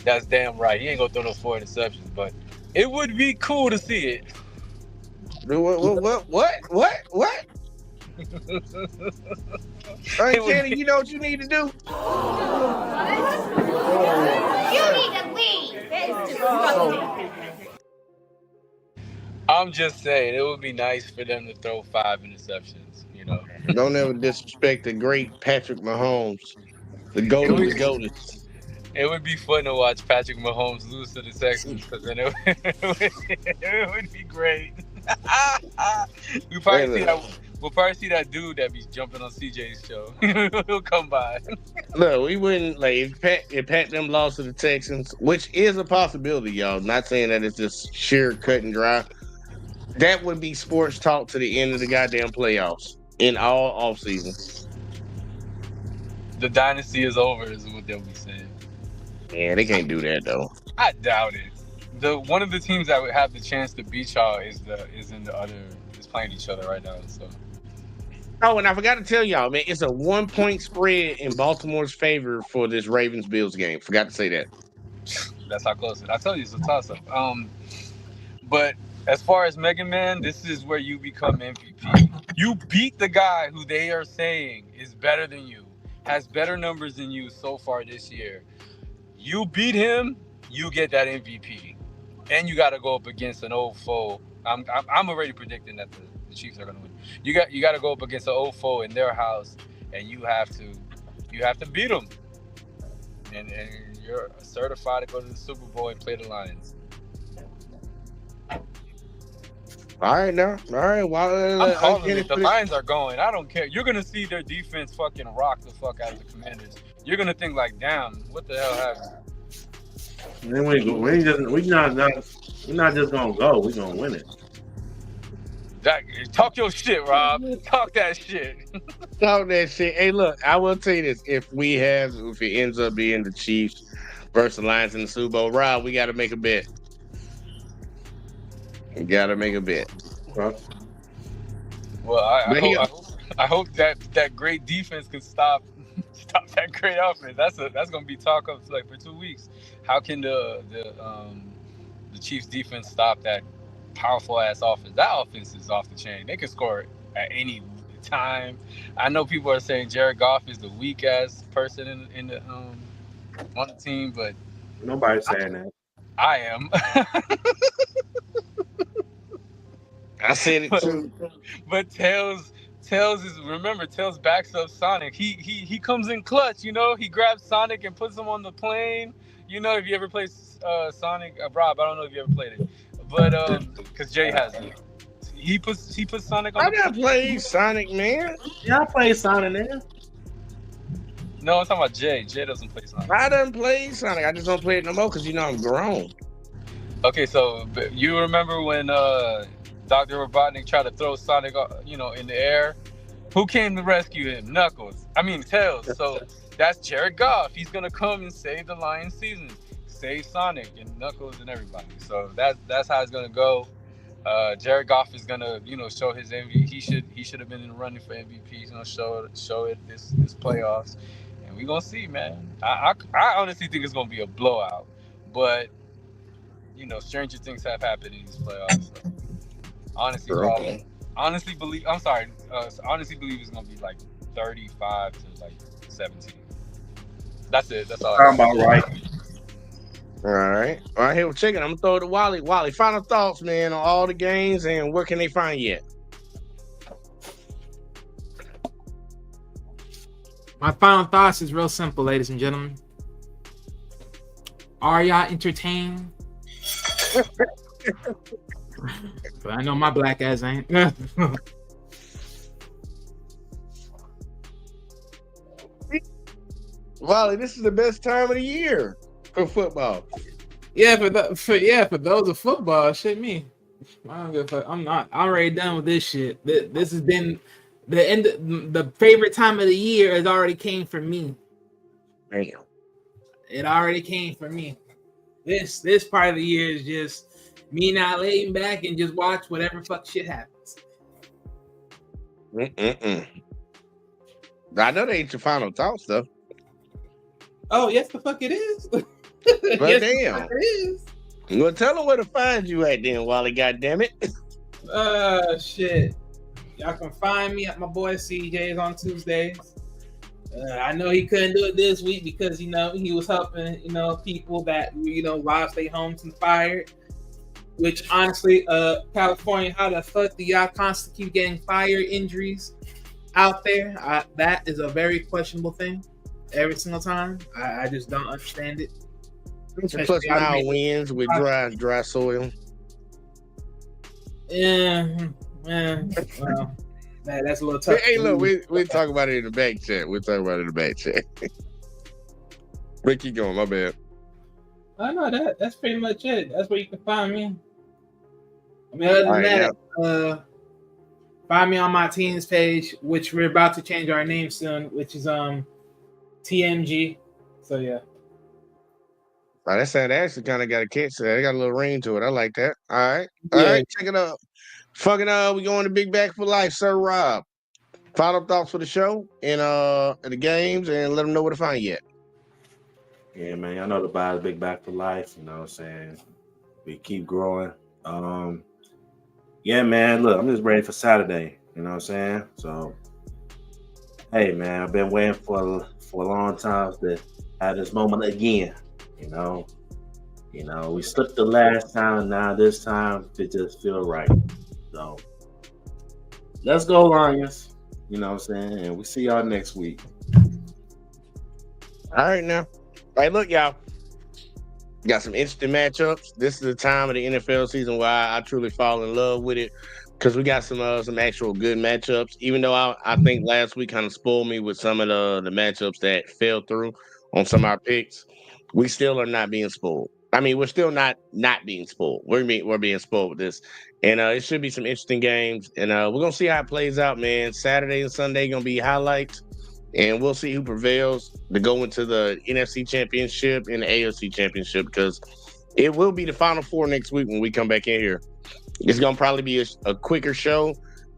that's damn right. He ain't gonna throw no 4 interceptions, but it would be cool to see it. What? Hey, Kenny, you know what you need to do? You need to leave. That is disgusting. I'm just saying, it would be nice for them to throw 5 interceptions, Don't ever disrespect the great Patrick Mahomes, the GOAT of the GOATs. It would be fun to watch Patrick Mahomes lose to the Texans, because then it would be great. We'll probably see that dude that be jumping on CJ's show. He'll come by. No, we wouldn't. If Pat them lost to the Texans, which is a possibility, y'all. Not saying that it's just sheer cut and dry. That would be sports talk to the end of the goddamn playoffs in all off season. The dynasty is over, is what they'll be saying. Yeah, they can't do that though. I doubt it. One of the teams that would have the chance to beat y'all is playing each other right now. So. Oh, and I forgot to tell y'all, man, it's a 1-point spread in Baltimore's favor for this Ravens-Bills game. Forgot to say that. That's how close it is. I told you it's a toss-up. But as far as Mega Man, this is where you become MVP. You beat the guy who they are saying is better than you, has better numbers than you so far this year. You beat him, you get that MVP. And you got to go up against an old foe. I'm already predicting that the Chiefs are going to win. You got to go up against an old foe in their house, and you have to beat them. And you're certified to go to the Super Bowl and play the Lions. All right, now. All right. Well, I'm calling it. The Lions are going. I don't care. You're gonna see their defense fucking rock the fuck out of the Commanders. You're gonna think like, damn, what the hell happened? Then we're not just gonna go. We're gonna win it. Talk your shit, Rob. Talk that shit. Talk that shit. Hey, look, I will tell you this: if it ends up being the Chiefs versus the Lions in the Super Bowl, Rob, we got to make a bet. We got to make a bet. Well, I hope that great defense can stop that great offense. That's gonna be talk of like for 2 weeks. How can the Chiefs defense stop that powerful ass offense? That offense is off the chain. They can score at any time. I know people are saying Jared Goff is the weak ass person in the on the team, but nobody's saying that. I am. I said it too. But Tails backs up Sonic. He comes in clutch, you know. He grabs Sonic and puts him on the plane. You know, if you ever played Sonic, Rob, I don't know if you ever played it, but because Jay has it. He puts Sonic on. I gotta play Sonic, man. Yeah, I played Sonic, man. No, I'm talking about Jay. Jay doesn't play Sonic. I done played Sonic. I just don't play it no more because I'm grown. Okay, so you remember when Dr. Robotnik tried to throw Sonic, in the air? Who came to rescue him? Tails. So that's Jared Goff. He's gonna come and save the Lions season, save Sonic and Knuckles and everybody. So that's how it's gonna go. Jared Goff is gonna, show his MVP. He should have been in the running for MVP. He's gonna show it this playoffs, and we're gonna see, man. I honestly think it's gonna be a blowout, but stranger things have happened in these playoffs. So. Honestly believe it's gonna be like 35 to like 17. That's it. That's all. I'm about right. All right. Here we're checking. I'm gonna throw it to Wally. Wally, final thoughts, man, on all the games and where can they find you at? My final thoughts is real simple, ladies and gentlemen. Are y'all entertained? But I know my black ass ain't. Wally, this is the best time of the year for football. Yeah, for those of football, shit me. I don't give a fuck. I'm already done with this shit. This has been the end. The favorite time of the year has already came for me. Damn. It already came for me. This part of the year is just me not laying back and just watch whatever fuck shit happens. I know they ain't your final thoughts though. Oh yes, the fuck it is. But yes, damn, the fuck it is. Well, tell them where to find you at then, Wally. Goddamn it. Shit. Y'all can find me at my boy CJ's on Tuesdays. I know he couldn't do it this week because he was helping people that lost their homes and fired. Which honestly, California, how the fuck do y'all constantly keep getting fire injuries out there? That is a very questionable thing. Every single time, I just don't understand it. Plus mild winds with dry soil. Yeah, well, that's a little tough. Hey, look, we talk about it in the back chat. But keep going, my bad. I know that's pretty much it. That's where you can find me. I mean, other than that, find me on my teams page, which we're about to change our name soon, which is TMG. So yeah. That sound actually kind of got a catch. It got a little ring to it. I like that. All right, check it out. Fucking we going to Big Back for Life, Sir Rob. Final thoughts for the show and the games, and let them know where to find you at. Yeah, man. I know the buy Big Back for Life. You know what I'm saying? We keep growing. Yeah, man. Look, I'm just ready for Saturday. You know what I'm saying? So, hey, man, I've been waiting for a long time to have this moment again. We slipped the last time. Now this time it just feel right. So, let's go, Lions. You know what I'm saying? And we see y'all next week. All right, now. All right, look, y'all. Got some interesting matchups. This is the time of the NFL season where I truly fall in love with it because we got some actual good matchups. Even though I think last week kind of spoiled me with some of the matchups that fell through on some of our picks, we still are not being spoiled. I mean, we're still not being spoiled. We're being spoiled with this, and it should be some interesting games. And we're gonna see how it plays out, man. Saturday and Sunday gonna be highlights, and we'll see who prevails to go into the NFC Championship and the AFC Championship, because it will be the Final Four next week when we come back in here. It's gonna probably be a quicker show.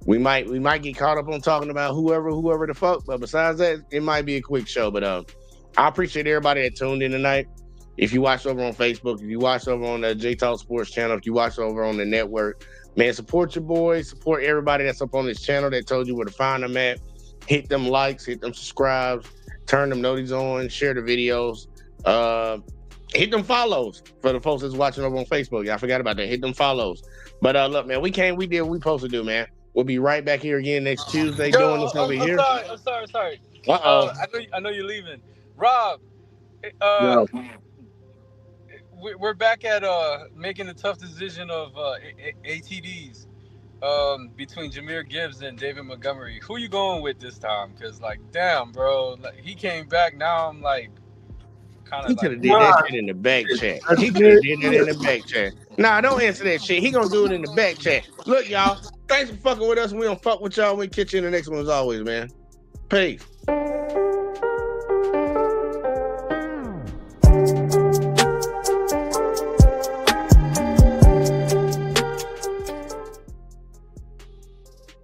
We might get caught up on talking about whoever the fuck, but besides that, it might be a quick show. But I appreciate everybody that tuned in tonight. If you watch over on Facebook, if you watch over on the J Talk Sports channel, if you watch over on the network, man, support your boys, support everybody that's up on this channel that told you where to find them at. Hit them likes, hit them subscribes, turn them notices on, share the videos, hit them follows for the folks that's watching over on Facebook. I forgot about that. Hit them follows. But look, man, we did what we supposed to do, man. We'll be right back here again next Tuesday doing this over here. I'm sorry. Uh-oh. I know you're leaving. Rob, No. we're back at making the tough decision of ATDs between Jahmyr Gibbs and David Montgomery. Who you going with this time? Because, like, damn, bro, like, he came back. Now I'm like, kind of He could have did that shit in the back chat. He could have did that in the back chat. Nah, don't answer that shit. He gonna do it in the back chat. Look, y'all, thanks for fucking with us. We don't fuck with y'all. We catch you in the next one as always, man. Peace.